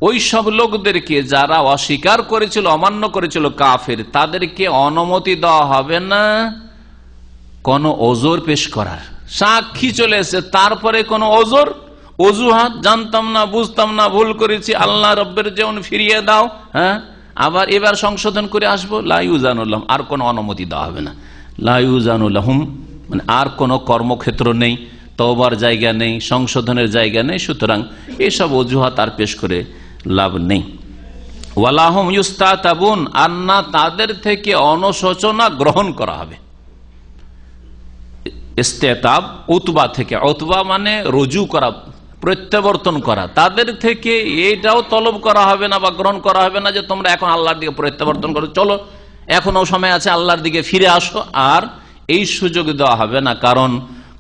ওই সব লোকদেরকে যারা অস্বীকার করেছিল, অমান্য করেছিল, কাফের, তাদেরকে অনুমতি দেওয়া হবে না কোন ওজোর পেশ করার। সাক্ষী চলে এসে তারপরে কোন ওজোর, অজুহাত, জানতাম না, বুঝতাম না, ভুল করেছি, আল্লাহ রব্বের যেমন ফিরিয়ে দাও, হ্যাঁ আবার এবার সংশোধন করে আসবো, লা ইউযানু লাহুম, আর কোনো অনুমতি দেওয়া হবে না। লা ইউযানু লাহুম মানে আর কোনো কর্মক্ষেত্র নেই, তওবার জায়গা নেই, সংশোধনের জায়গা নেই। সুতরাং এসব অজুহাত আর পেশ করে লাভ নেই। ওয়ালাহুম ইউস্তাতাবুন, আর না তাদের থেকে অনুশোচনা গ্রহণ করা হবে। ইস্তেতাব উতবা থেকে, উতবা মানে রুজু করা, প্রত্যাবর্তন করা, তাদের থেকে এটাও তলব করা হবে না বা গ্রহণ করা হবে না যে তোমরা এখন আল্লাহর দিকে প্রত্যাবর্তন করো, চলো এখনো সময় আছে, আল্লাহর দিকে ফিরে আসো। আর এই সুযোগ দেওয়া হবে না, কারণ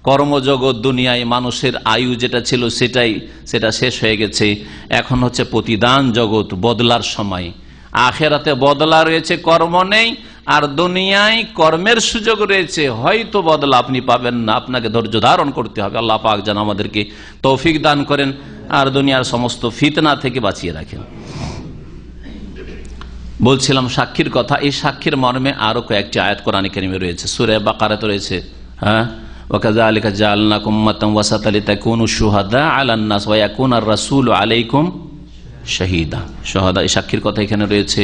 কর্মজগৎ দুনিয়ায় মানুষের আয়ু যেটা ছিল সেটা শেষ হয়ে গেছে। এখন হচ্ছে প্রতিদান জগৎ, বদলার সময়। আখেরাতে বদলা রয়েছে, কর্ম নেই, আর দুনিয়ায় কর্মের সুযোগ রয়েছে, হয়তো বদলা আপনি পাবেন না, আপনাকে ধৈর্য ধারণ করতে হবে। আল্লাহ পাক যেন আমাদেরকে তৌফিক দান করেন আর দুনিয়ার সমস্ত ফিতনা থেকে বাঁচিয়ে রাখেন। বলছিলাম সাক্ষীর কথা। এই সাক্ষীর মর্মে আরো কয়েকটি আয়াত কোরআনে কারীমে রয়েছে, সূরা বাকারাতে রয়েছে। হ্যাঁ, ওয়াকাযালিকা জাআলনাকুম উম্মাতান ওয়াসাতান লিতাকুনু শুহাদা আলান নাস ওয়া ইয়াকুনার রাসূলু আলাইকুম শাহীদা। শুহাদা, এই সাক্ষীর কথা এখানে রয়েছে।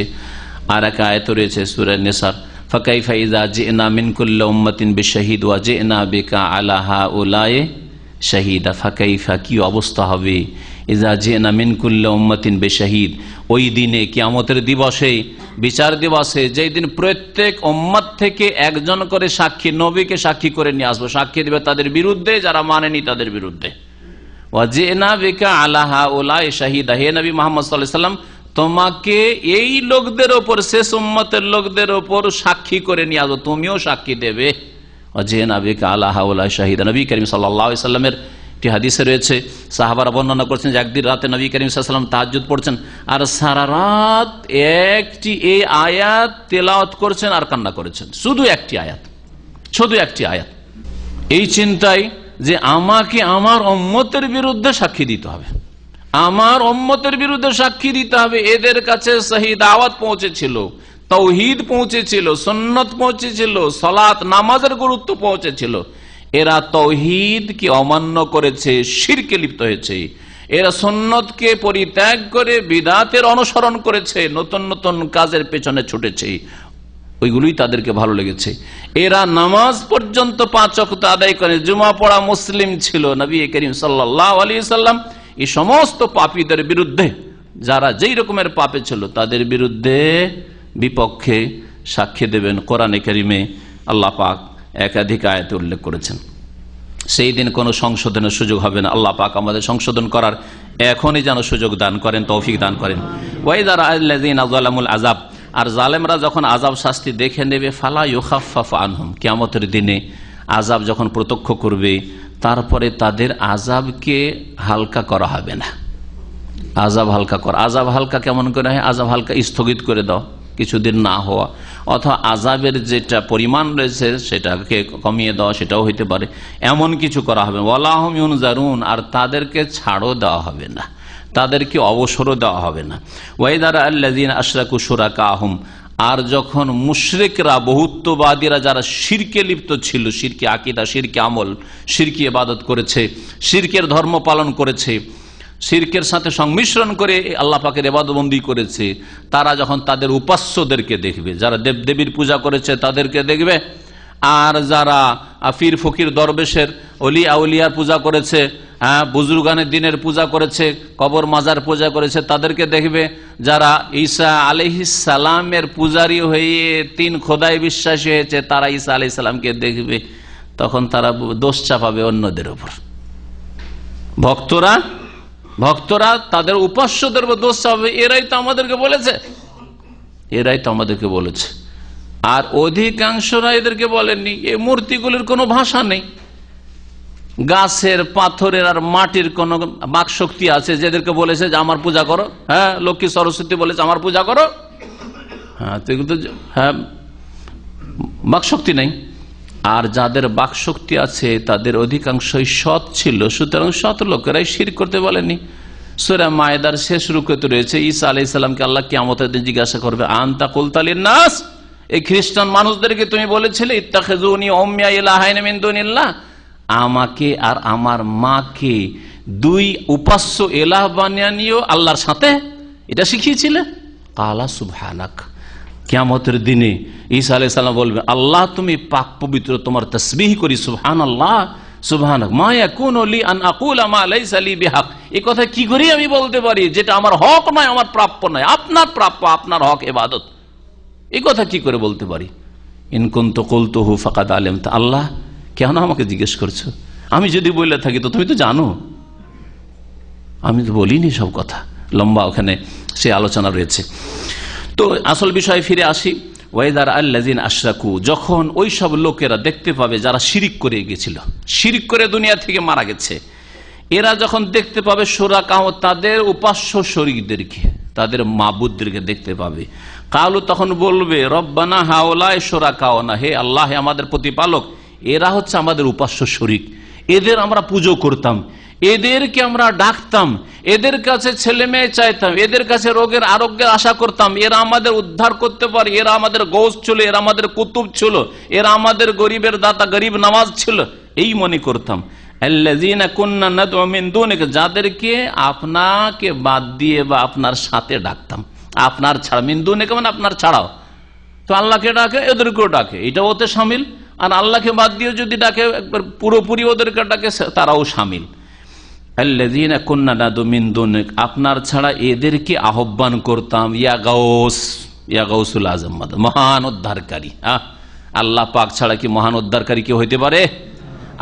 আর এক আয়াত রয়েছে সূরা নিসার, ফাকাইফা ইযা জি'না মিন কুল্লি উম্মাতিন বিশাহীদ ওয়া জি'না বিকা আলা হাউলাই শাহীদা। ফাকাইফা, কি অবস্থা হবে, ইযা জি'না মিন কুল্লি উম্মাতিন বিশাহীদ, ওই দিনে কিয়ামতের দিবসে, বিচার দিবসে, যেই দিন প্রত্যেক উম্মত থেকে একজন করে সাক্ষী, নবীকে সাক্ষী করে নিয়ে আসবো, সাক্ষী দেবে তাদের বিরুদ্ধে, যারা মানেনি তাদের বিরুদ্ধে। ওয়া জি'না বিকা আলা হাউলাই শাহীদা, হে নবী মুহাম্মদ সাল্লাল্লাহু আলাইহি ওয়াসাল্লাম, তোমাকে এই লোকদের ওপর, শেষ উম্মতের লোকদের ওপর সাক্ষী করে নিয়ে আসবো, তুমিও সাক্ষী দেবে। নবী করিম সাল্লাল্লাহু আলাইহি ওয়াসাল্লামের একটি হাদিসে রয়েছে, সাহাবারা বর্ণনা করছেন যে একদিন রাতে নবী করিম সাল্লাল্লাহু আলাইহি ওয়াসাল্লাম তাহাজ্জুদ পড়ছেন আর সারা রাত একটি এই আয়াত তেলাওয়াত করছেন আর কান্না করেছেন। শুধু একটি আয়াত, শুধু একটি আয়াত। এই চিন্তায় যে আমাকে আমার উম্মতের বিরুদ্ধে সাক্ষী দিতে হবে, আমার উম্মতের বিরুদ্ধে সাক্ষী দিতে হবে। এদের কাছে সহি দাওয়াত পৌঁছেছিল, তাওহীদ পৌঁছেছিল, সুন্নাত পৌঁছেছিল, সালাত নামাজের গুরুত্ব পৌঁছেছিল। এরা তাওহীদকে অমান্য করেছে, শিরকে লিপ্ত হয়েছে। এরা সুন্নতকে পরিত্যাগ করে বিদআতের অনুসরণ করেছে, নতুন নতুন কাজের পেছনে ছুটেছে, ওইগুলোই তাদেরকে ভালো লেগেছে। এরা নামাজ পর্যন্ত 5 ওয়াক্ত আদায় করে, জুমা পড়া মুসলিম ছিল। নবী করিম সাল্লাল্লাহু আলাইহি ওয়াসাল্লাম এই সমস্ত পাপীদের বিরুদ্ধে, যারা যেই রকমের পাপে ছিল, তাদের বিরুদ্ধে বিপক্ষে সাক্ষী দেবেন। কোরআনে কারীমে আল্লাহ পাক একাধিক আয়াতে উল্লেখ করেছেন। সেই দিন কোনো সংশোধনের সুযোগ হবে না। আল্লাহ পাক আমাদের সংশোধন করার এখনই যেন সুযোগ দান করেন, তৌফিক দান করেন। ওয়াইযা রাআল্লাযীনা যালামুল আযাব, আর জালেমরা যখন আযাব শাস্তি দেখে নেবে, ফালা ইউখাফফাফু আনহুম, কিয়ামতের দিনে আযাব যখন প্রত্যক্ষ করবে, তারপরে তাদের আযাবকে হালকা করা হবে না। আযাব হালকা করা, আযাব হালকা কেমন করে হয়? আযাব হালকা স্থগিত করে দাও, কিছুদিন না হওয়া, অথবা আযাবের যেটা পরিমাণ রয়েছে সেটাকে কমিয়ে দেওয়া, সেটাও হইতে পারে। এমন কিছু করা হবে। ওয়ালা হুম ইউনজারুন, আর তাদেরকে ছাড়ও দেওয়া হবে না, তাদেরকে অবসরও দেওয়া হবে না। ওয়াইযা রাআল্লাযীনা আশরাকু শুরাকাহুম, আর যখন মুশরিকরা, বহুত্ববাদীরা, যারা শিরকে লিপ্ত ছিল, শিরকি আকীদা, শিরকি আমল, শিরকি ইবাদত করেছে, শিরকের ধর্ম পালন করেছে, শিরকের সাথে সংমিশ্রণ করে আল্লাহ পাকের ইবাদতবন্দি করেছে, তারা যখন তাদের উপাস্যদেরকে দেখবে, যারা দেবদেবীর পূজা করেছে তাদেরকে দেখবে, আর যারা পীর ফকির দরবেশের অলি আউলিয়ার পূজা করেছে, বুজুর্গানের দিনের পূজা করেছে, কবর মাজার পূজা করেছে, তাদেরকে দেখবে। যারা ঈসা আলাইহিস সালামের পূজারী হয়ে 3 খোদায় বিশ্বাসী হয়েছে, তারা ঈসা আলাইহিস সালামকে দেখবে। তখন তারা দোষ চাপাবে অন্যদের উপর। ভক্তরা তাদের উপাস্যদের উপর দোষ চাপাবে, এরাই তো আমাদেরকে বলেছে। আর অধিকাংশরা এদেরকে বলেননি। এই মূর্তিগুলির কোনো ভাষা নেই, গাছের, পাথরের আর মাটির কোন বাকশক্তি আছে যেদেরকে বলেছে যে আমার পূজা করো। হ্যাঁ, লক্ষ্মী সরস্বতী বলেছে আমার পূজা করো। হ্যাঁ, তো এগুলো হ্যাঁ বাকশক্তি নেই। আর যাদের বাকশক্তি আছে তাদের অধিকাংশই সৎ ছিল, সুতরাং সৎ লোকেরাই শিরক করতে বলেনি। সূরা মায়েদার শেষ রুকুতে রয়েছে, ঈসা আলাইহিস সালামকে আল্লাহ কিয়ামতের দিন জিজ্ঞাসা করবে, আনতা কুলতা লিন-নাস, এই খ্রিস্টান মানুষদেরকে তুমি বলেছিলে ইত্তাখিযুনি ওয়া উম্মিয়া ইলাহাইন মিন দুনিল্লাহ, আমাকে আর আমার মাকে দুই উপাস্য এলাহ বানিয়ে নিও আল্লাহর সাথে, এটা শিখিয়েছিলে? কালা সুবহানাক, কিয়ামতের দিনে ঈসা আলাইহিস সালাম বলবে, আল্লাহ তুমি পাক পবিত্র, তোমার তাসবিহ করি, সুবহানাল্লাহ সুবহানাক, মা ইয়াকুনু লি আন আকুলা মা লাইসা লি বিহক, এই কথা কি করে আমি বলতে পারি যেটা আমার হক নয়, আমার প্রাপ্য নয়, আপনার প্রাপ্য, আপনার হক ইবাদত, এই কথা কি করে বলতে পারি? ইন কুনতু কুলতুহু ফাকাদ আলিমতা, আল্লাহ কেন আমাকে জিজ্ঞেস করছো? আমি যদি বলে থাকি তো তুমি তো জানো, আমি তো বলিনি সব কথা। লম্বা ওখানে সে আলোচনা রয়েছে। তো আসল বিষয়ে ফিরে আসি। ওয়াইদার আল্লাযিনা আশরাকু, যখন ওই সব লোকেরা দেখতে পাবে যারা শিরিক করে গেছিল, শিরিক করে দুনিয়া থেকে মারা গেছে, এরা যখন দেখতে পাবে শুরাকা, তাদের উপাস্য শরীকদেরকে, তাদের মাবুদদেরকে দেখতে পাবে, কালু তখন বলবে রব্বানা হাওলাই শুরাকাওনা, হে আল্লাহ আমাদের প্রতিপালক, এরা হচ্ছে আমাদের উপাস্য শরীক, এদের আমরা পুজো করতাম, এদেরকে আমরা ডাকতাম, এদের কাছে ছেলে মেয়ে চাইতাম, এদের কাছে রোগের আরোগ্যের আশা করতাম, এরা আমাদের উদ্ধার করতে পারে, এরা আমাদের গৌস ছিল, এরা আমাদের কুতুব ছিল, এরা আমাদের গরিবের দাতা, গরিব নামাজ ছিল, এই মনে করতাম। আল্লাযীনা কুননা নাদউ মিন দুনিকা, যাদেরকে আপনাকে বাদ দিয়ে বা আপনার সাথে ডাকতাম, আপনার ছাড়া, মিন দুনিকা মানে আপনার ছাড়াও, তো আল্লাহকে ডাকে এদেরকেও ডাকে, এটা ওতে শামিল। আর আল্লাহকে বাদ দিয়ে যদি ডাকে একবার পুরোপুরি ওদেরকে ডাকে, তারাও শামিল। আল্লাযীনা কুননা নাদউ মিন দুনিক, আপনার ছাড়া এদেরকে আহ্বান করতাম, ইয়া গাউস, ইয়া গাউসুল আজম, মহান উদ্ধারকারী। আল্লাহ পাক ছাড়া কি মহান উদ্ধারকারী কেউ হইতে পারে?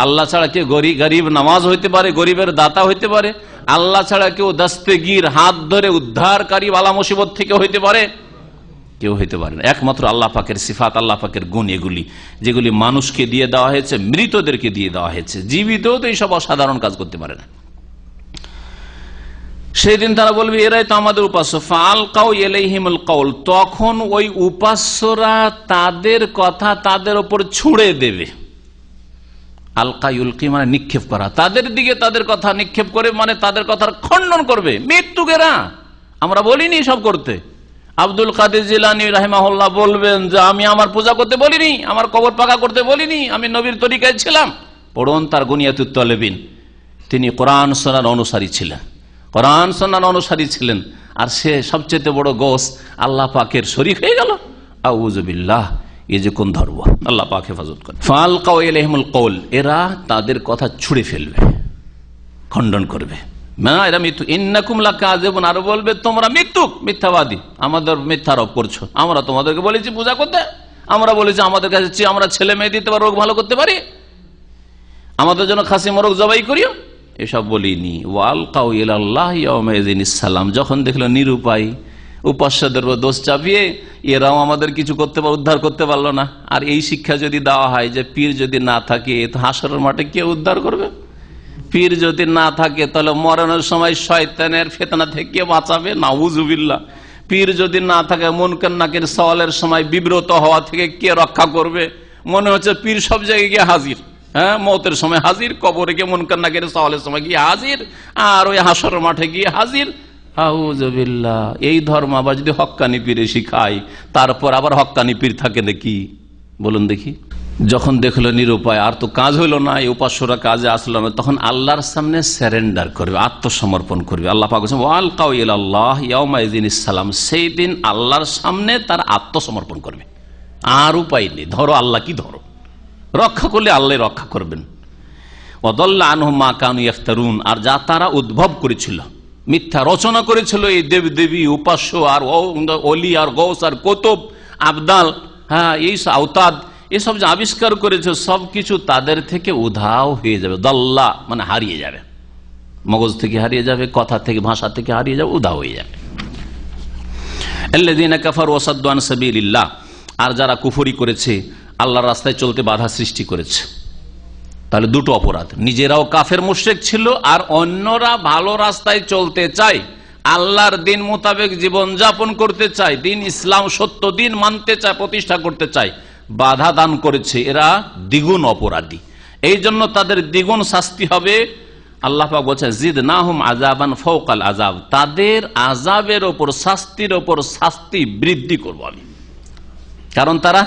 আল্লাহ ছাড়া কেউ গরিব নামাজ হইতে পারে, গরিবের দাতা হইতে পারে? আল্লাহ ছাড়া কেউ দস্তগীর, হাত ধরে উদ্ধারকারী বালা মুসিবত থেকে হইতে পারে? কেউ হইতে পারে না। একমাত্র আল্লাহ পাকের সিফাত, আল্লাহ পাকের গুণ, এগুলি যেগুলি মানুষকে দিয়ে দেওয়া হয়েছে, মৃতদেরকে দিয়ে দেওয়া হয়েছে, জীবিতও তো এইসব অসাধারণ কাজ করতে পারে না। সেই দিন তারা বলবে এরাই তো আমাদের উপাস্য। ফালকাউ ইলাইহিমুল কাউল, তখন ওই উপাস্যরা তাদের কথা তাদের উপর ছুড়ে দেবে। আলকা ইউলকি মানে নিক্ষেপ করা, তাদের দিকে তাদের কথা নিক্ষেপ করে, মানে তাদের কথার খণ্ডন করবে। মৃত্যুকেরা আমরা বলিনি সব করতে। আব্দুল কাদের জিলানী রাহিমাহুল্লাহ বলবেন যে আমি আমার পূজা করতে বলিনি, আমার কবর পাকা করতে বলিনি, আমি নবীর তরিকায় ছিলাম। পড়ুন তার গুনিয়াতুত তালেবিন। তিনি কোরআন সুন্নাহর অনুসারী ছিলেন, কোরআন সুন্নাহর অনুসারী ছিলেন, আর সে সবচেয়ে বড় গোস আল্লাহ পাকের শরীক হয়ে গেল। আউযু বিল্লাহ, এই যে কোন ধর্ম, আল্লাহ পাক হেফাজত করে। ফালকাউ ইলাইহিমুল কাউল, এরা তাদের কথা ছুঁড়ে ফেলবে, খণ্ডন করবে। এরা মৃত্যু, ইন্নাকুম লাকাযিবুন, আর বলবে তোমরা মিথ্যাবাদী, আমাদের মিথ্যারোপ করছো। আমরা তোমাদেরকে বলেছি পূজা করতে, আমরা বলেছি আমাদের কাছে আমরা ছেলে মেয়ে দিতে পারি, রোগ ভালো করতে পারি, আমাদের জন্য খাসি মোরগ জবাই করিও, এসব বলিনি। ওয়ালকাউ ইলাল্লাহি ইয়াউমাইযিনিস সালাম, যখন দেখলো নিরুপায়, উপাস্যদের দোষ চাপিয়ে এরাও আমাদের কিছু করতে উদ্ধার করতে পারলো না। আর এই শিক্ষা যদি দেওয়া হয় যে পীর যদি না থাকে তো হাসরের মাঠে কে উদ্ধার করবে? পীর যদি না থাকে তাহলে মরণের সময় শয়তানের ফিতনা থেকে বাঁচাবে, নাউযুবিল্লাহ। পীর যদি না থাকে মুনকার নাকির সওয়ালের সময় বিব্রত হওয়া থেকে কে রক্ষা করবে? মনে হচ্ছে পীর সব জায়গায় গিয়ে হাজির, হ্যাঁ, মওতের সময় হাজির, কবরে গিয়ে মুনকার নাকির সওয়ালের সময় গিয়ে হাজির, আর ওই হাসরের মাঠে গিয়ে হাজির। আউযুবিল্লাহ। এই ধর্ম আবার যদি হক্কানি পীরে শিখায়, তারপর আবার হক্কানি পীর থাকে নাকি? বলুন দেখি। যখন দেখলো নিরুপায়, আর তো কাজ হইল না, এই উপাস্যরা কাজে আসলো না, তখন আল্লাহর সামনে সারেন্ডার করবে, আত্মসমর্পণ করবে। আল্লাহ পাক বলেছেন ওয়ালকাউ ইলাল্লাহ ইয়াউমাইযিনিস সালাম, সেই দিন আল্লাহর সামনে তার আত্মসমর্পণ করবে। আর উপায় নেই, ধরো আল্লাহ কি ধরো, রক্ষা করলে আল্লাহ রক্ষা করবেন। ওয়াদাল্লা আনহুম মা কানু ইফতারুন, আর যা তারা উদ্ভব করেছিল, মিথ্যা রচনা করেছিল, এই দেব দেবী উপাস্য আর অলি আর গৌস আর কুতুব আবদাল, হ্যাঁ, এই আওতাদ, এসব যে আবিষ্কার করেছে সবকিছু তাদের থেকে উধাও হয়ে যাবে। দাল্লা মানে হারিয়ে যাবে, মগজ থেকে হারিয়ে যাবে, কথা থেকে ভাষা থেকে হারিয়ে যাবে, উধাও হয়ে যাবে। আল্লাযীনা কাফারু ওয়া সাদ্দু আন সাবিলিল্লাহ, আর যারা কুফরি করেছে, আল্লাহর রাস্তায় চলতে বাধা সৃষ্টি করেছে। তাহলে দুটো অপরাধ, নিজেরাও কাফের মুশরিক ছিল আর অন্যরা ভালো রাস্তায় চলতে চায়, আল্লাহর দিন মোতাবেক জীবন যাপন করতে চায়, দিন ইসলাম সত্য দিন মানতে চায়, প্রতিষ্ঠা করতে চায়, বাধা দান করেছে, এরা দ্বিগুণ অপরাধী। এই জন্য তাদের দ্বিগুণ শাস্তি হবে। আল্লাহ পাক বলছেন জিদনাহুম আযাবান ফাওকাল আযাব, তাদের আযাবের ওপর শাস্তির ওপর শাস্তি বৃদ্ধি করব আমি। কারণ তারা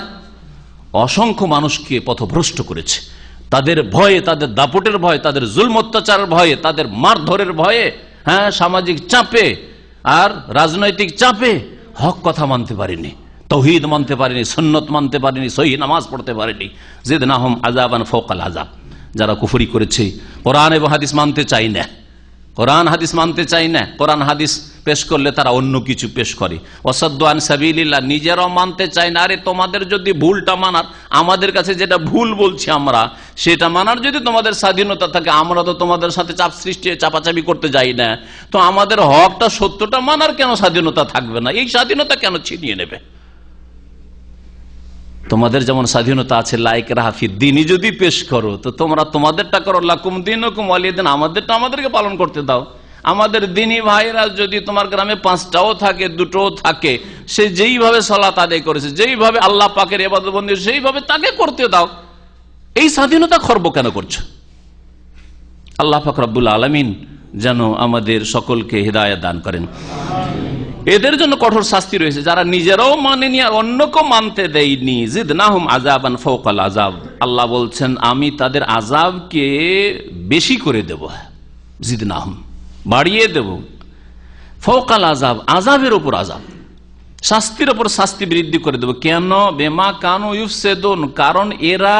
অসংখ্য মানুষকে পথভ্রষ্ট করেছে, তাদের ভয়ে, তাদের দাপটের ভয়ে, তাদের জুলম অত্যাচারের ভয়ে, তাদের মারধরের ভয়ে, সামাজিক চাপে আর রাজনৈতিক চাপে হক কথা মানতে পারেনি, তাওহীদ মানতে পারেনি, সুন্নত মানতে পারেনি, সহিহ নামাজ পড়তে পারেনি। জিদনাহুম আযাবান ফাওকাল আযাব, যারা কুফরি করেছে, কোরআন এবং হাদিস মানতে চাই না, কোরআন হাদিস মানতে চাই না, কোরআন হাদিস পেশ করলে তারা অন্য কিছু পেশ করে। ওয়াসাদ্দু আন সাবিলিল্লাহ, নিজেরাও মানতে চায় না। আরে তোমাদের যদি ভুলটা মানার, আমাদের কাছে যেটা ভুল বলছি আমরা, সেটা মানার যদি তোমাদের স্বাধীনতা থাকে, আমরা তো তোমাদের সাথে চাপ সৃষ্টি চাপাচাপি করতে যাই না, তো আমাদের হকটা সত্যটা মানার কেন স্বাধীনতা থাকবে না? এই স্বাধীনতা কেন ছিনিয়ে নেবে? তোমাদের যেমন স্বাধীনতা আছে লাইক রাহাফি দিনই যদি পেশ করো, তো তোমরা তোমাদেরটা করো, লাকুম দীনুকুম ওয়ালিয়া দিন, আমাদেরটা আমাদেরকে পালন করতে দাও। আমাদের দিনী ভাইরা যদি তোমার গ্রামে 5টাও থাকে, 2টোও থাকে, সে যেইভাবে সালাত আদায় করেছে, যেইভাবে আল্লাহ পাকের ইবাদত বন্দেগী, সেইভাবে তাকে করতে দাও। এই স্বাধীনতা খর্ব কেন করছো? আল্লাহ পাক রব্বুল আলামিন যেন আমাদের সকলকে হিদায়াত দান করেন। এদের জন্য কঠোর শাস্তি রয়েছে, যারা নিজেরাও মানেনি আর অন্যকেও মানতে দেয়নি। জিদনাহুম আযাবান ফাওকাল আযাব, আল্লাহ বলছেন আমি তাদের আযাবকে বেশি করে দেব, জিদনাহুম বাড়িয়ে দেব, ফাওকাল আযাব আযাবের উপর আযাব, শাস্তির উপর শাস্তি বৃদ্ধি করে দেব। কেন? বেমা কানু ইউফসিদুন, কারণ এরা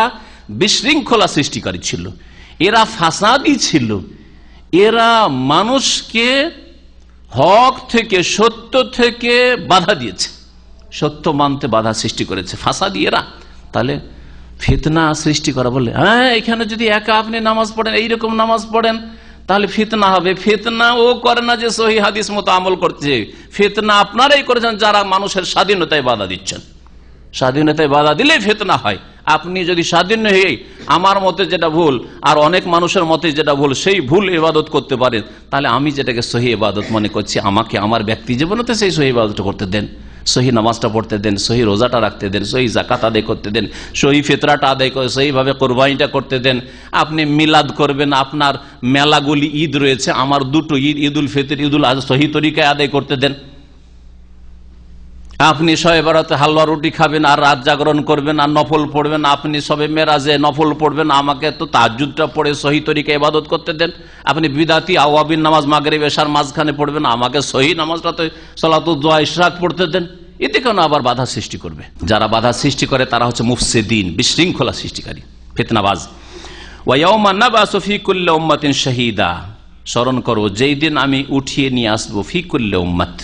বিশৃঙ্খলা সৃষ্টিকারী ছিল, এরা ফাসাদি ছিল, এরা মানুষকে হক থেকে, সত্য থেকে বাধা দিয়েছে, সত্য মানতে বাধা সৃষ্টি করেছে, ফাসাদি এরা। তাহলে ফিতনা সৃষ্টি করা বলে, এখানে যদি একা আপনি নামাজ পড়েন, এইরকম নামাজ পড়েন, তাহলে ফিতনা হবে। ফিতনা ও করে না যে সহিহ হাদিস মতো আমল করছে, ফিতনা আপনারাই করেছেন যারা মানুষের স্বাধীনতায় বাধা দিচ্ছেন। স্বাধীনতায় বাধা দিলে ফিতনা হয়। আপনি যদি স্বাধীন হয়ে আমার মতে যেটা ভুল আর অনেক মানুষের মতে যেটা ভুল, সেই ভুল ইবাদত করতে পারেন, তাহলে আমি যেটাকে সহিহ ইবাদত মনে করছি, আমাকে আমার ব্যক্তি জীবনেতে সেই সহিহ ইবাদতটা করতে দেন, সহিহ নামাজটা পড়তে দেন, সহিহ রোজাটা রাখতে দেন, সহিহ যাকাত আদায় করতে দেন, সহিহ ফিতরাটা আদায় করে সহিভাবে কোরবানিটা করতে দেন। আপনি মিলাদ করবেন, আপনার মেলাগুলি ঈদ রয়েছে, আমার 2টো ঈদ, ঈদুল ফিতর, ঈদুল আজহা সহিহ তরিকায় আদায় করতে দেন। আপনি শবে বরাতে হালুয়া রুটি খাবেন আর রাত জাগরণ করবেন আর নফল পড়বেন, আপনি শবে মেরাজে নফল পড়বেন, আমাকে তো তাহাজ্জুদটা পড়ে সহিহ তরিকায় ইবাদত করতে দেন। আপনি বিদাতি আওয়াবিন নামাজ মাগরিব এশার মাঝখানে পড়বেন, আমাকে সহিহ নামাজটা তো সালাতুদ দুহা ইশরাক পড়তে দেন। এতে কেন আবার বাধা সৃষ্টি করবে? যারা বাধা সৃষ্টি করে তারা হচ্ছে মুফসিদিন, বিশৃঙ্খলা সৃষ্টিকারী, ফিতনাবাজ। ওয়া ইয়াউমা নাবআসু ফি কুল্লি উম্মাতিন শাহীদা, স্মরণ করো যেই দিন আমি উঠিয়ে নিয়ে আসবো, ফি কুল্লি উম্মাত,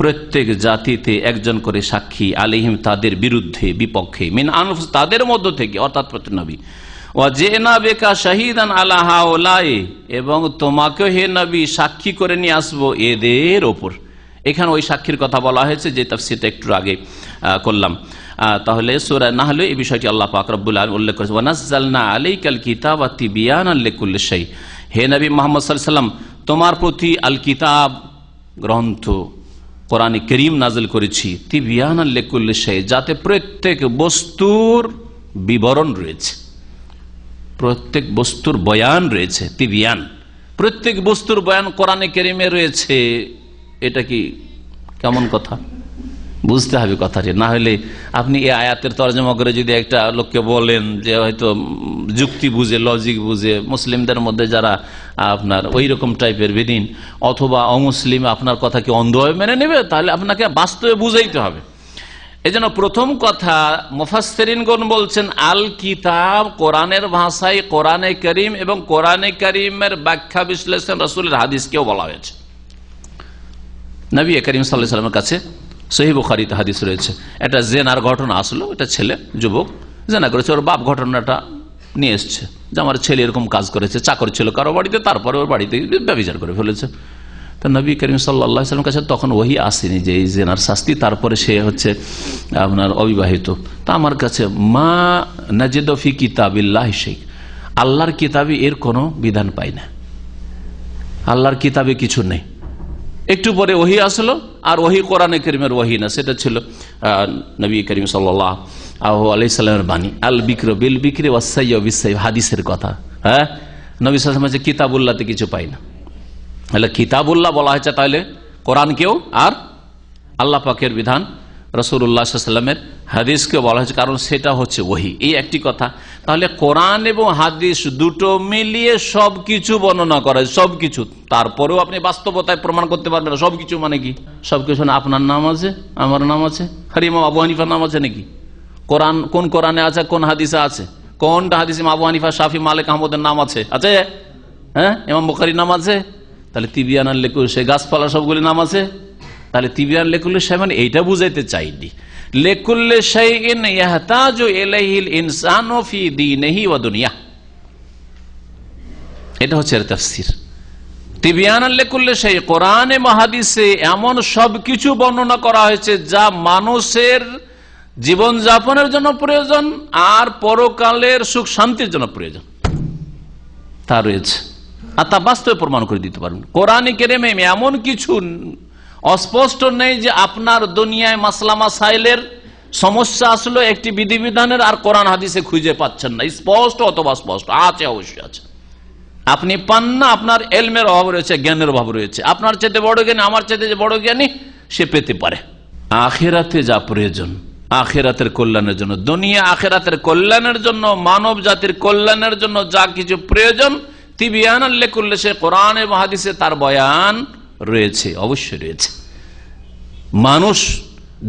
প্রত্যেক জাতিতে একজন করে সাক্ষী, আলাইহিম তাদের বিরুদ্ধে, বিপক্ষে, মিন আনফুস তাদের মধ্য থেকে, অর্থাৎ প্রত্যেক নবী। ওয়া জিনা বিকা শাহীদান আলা হাউলাই, এবং তোমাকে হে নবী সাক্ষী করে নিয়ে আসবো এদের ওপর। এখানে ওই সাক্ষীর কথা বলা হয়েছে যে তাফসীরটা একটু আগে করলাম। তাহলে সূরা নাহলে এই বিষয়টি আল্লাহ পাক রব্বুল আলামিন উল্লেখ করেছেন, ওয়া নাযালনা আলাইকাল কিতাবা তিবিয়ানান লিকুল্লি শাই, হে নবী মুহাম্মদ সাল্লাল্লাহু আলাইহি ওয়াসাল্লাম তোমার প্রতি আল কিতাব গ্রন্থ কোরআনে কারীম নাযিল করেছি, তিবিয়ানান লিকুল্লি শাই, যাতে প্রত্যেক বস্তুর বিবরণ রয়েছে, প্রত্যেক বস্তুর বয়ান রয়েছে। তিবিয়ান, প্রত্যেক বস্তুর বয়ান কোরআনে কারীমে রয়েছে। এটা কি কেমন কথা? বুঝতে হবে কথাটি, না হলে আপনি এই আয়াতের তরজমা করে যদি একটা লোককে বলেন যে হয়তো যুক্তি বুঝে, লজিক বুঝে, মুসলিমদের মধ্যে যারা আপনার ওই রকম টাইপের বেদিন অথবা অমুসলিম আপনার কথা কি অন্ধভাবে মেনে নেবে? তাহলে আপনাকে বাস্তবে বুঝাইতে হবে। এই জন্য প্রথম কথা মুফাসসিরিনগণ বলছেন আল কিতাব কোরআনের ভাষায় কোরআনে কারীম, এবং কোরআনে কারীমের ব্যাখ্যা বিশ্লেষণ রাসূলের হাদিসকেও বলা হয়েছে। নবী করিম সাল্লাল্লাহু আলাইহি ওয়াসাল্লামের কাছে সহিহ বুখারীতে হাদিস রয়েছে, একটা জেনার ঘটনা আসলো। এটা ছেলে, যুবক জেনা করেছে, ওর বাপ ঘটনাটা নিয়ে এসছে যে আমার ছেলে এরকম কাজ করেছে, চাকর ছিল কারো বাড়িতে, তারপরে ওর বাড়িতে ব্যভিচার করে ফেলেছে। তো নবী করিম সাল্লাল্লাহু আলাইহি ওয়াসাল্লামের কাছে তখন ওহী আসেনি যে এই জেনার শাস্তি, তারপরে সে হচ্ছে আপনার অবিবাহিত। তা আমার কাছে মা নাজিদু ফি কিতাবিল্লাহি শাই, আল্লাহর কিতাবে এর কোনো বিধান পাই না, আল্লাহর কিতাবে কিছু নেই। একটু পরে ওহী আসলো, আর ওহী কোরআনে কারীমের ওহী না, সেটা ছিল নবী করিম সাল্লাল্লাহু আলাইহি সাল্লামের বাণী, আল বিক্র বিল বিক্রি ওয়াস সাইয়্যু বিস সাইয়্যি, হাদিসের কথা। হ্যাঁ, নবী সাল্লাল্লাহু আলাইহি ওয়াসাল্লাম কিতাবুল্লাহতে কিছু পাই না। তাহলে কিতাবুল্লাহ বলা হয়েছে, তাহলে কোরআনকেও আর আল্লাহ পাকের বিধান রাসূলুল্লাহ সাল্লাল্লাহু আলাইহি ওয়াসাল্লামের হাদিসকেও বলা হয়েছে, কারণ সেটা হচ্ছে ওহী। এই একটি কথা। তাহলে কোরআন এবং হাদিস দুটো মিলিয়ে সবকিছু বর্ণনা করা, সবকিছু। তারপরেও আপনি বাস্তবতায় প্রমাণ করতে পারবেন না সবকিছু মানে কি। সবকিছু না, আপনার নাম আছে, আমার নাম আছে, আর ইমাম আবু হানিফার নাম আছে নাকি? কোরআন কোন কোরআনে আছে, কোন হাদিসে আছে? কোনটা হাদিসে আবু হানিফা, শাফি, মালিক, আহমদের নাম আছে? আছে? হ্যাঁ, ইমাম বুখারীর নাম আছে? তাহলে তিবিয়ান লেকুল সে গাছপালা সবগুলি নাম আছে। তাহলে তিবিয়ান লেকুল্লে শাই মানে এইটা বুঝাইতে চাইনি, লেকুল্লে শাইইন ইয়াহতাজু ইলাইহিল ইনসানু ফি দীনিহি ওয়া দুনিয়া, এটা হচ্ছে এর তাফসীর। তিবিয়ান লেকুল্লে শাই, কোরআনে হাদিসে এমন সবকিছু বর্ণনা করা হয়েছে যা মানুষের জীবন যাপনের জন্য প্রয়োজন আর পরকালের সুখ শান্তির জন্য প্রয়োজন, তা রয়েছে। আর তা বাস্তবে প্রমাণ করে দিতে পারবেন। কোরআনে কারীমে এমন কিছু অস্পষ্ট নেই যে আপনার দুনিয়ায় মাসলা মাসাইলের সমস্যা আসলো একটি বিধিবিধানের আর কোরআন হাদিসে খুঁজে পাচ্ছেন না, স্পষ্ট অথবা স্পষ্ট আছে, অবশ্যই আছে। আপনি পান না, আপনার এলমের অভাব রয়েছে, জ্ঞানের অভাব রয়েছে। আপনার চাইতে বড় জ্ঞানী, আমার চাইতে যে বড় জ্ঞানী, সে পেতে পারে। আখিরাতে যা প্রয়োজন, আখিরাতের কল্যাণের জন্য, দুনিয়া আখিরাতের কল্যাণের জন্য, মানব জাতির কল্যাণের জন্য যা কিছু প্রয়োজন, তিবিয়ানাল লিকুল্লি শাই, কোরআন এবং হাদিসে তার বয়ান রয়েছে, অবশ্যই রয়েছে। মানুষ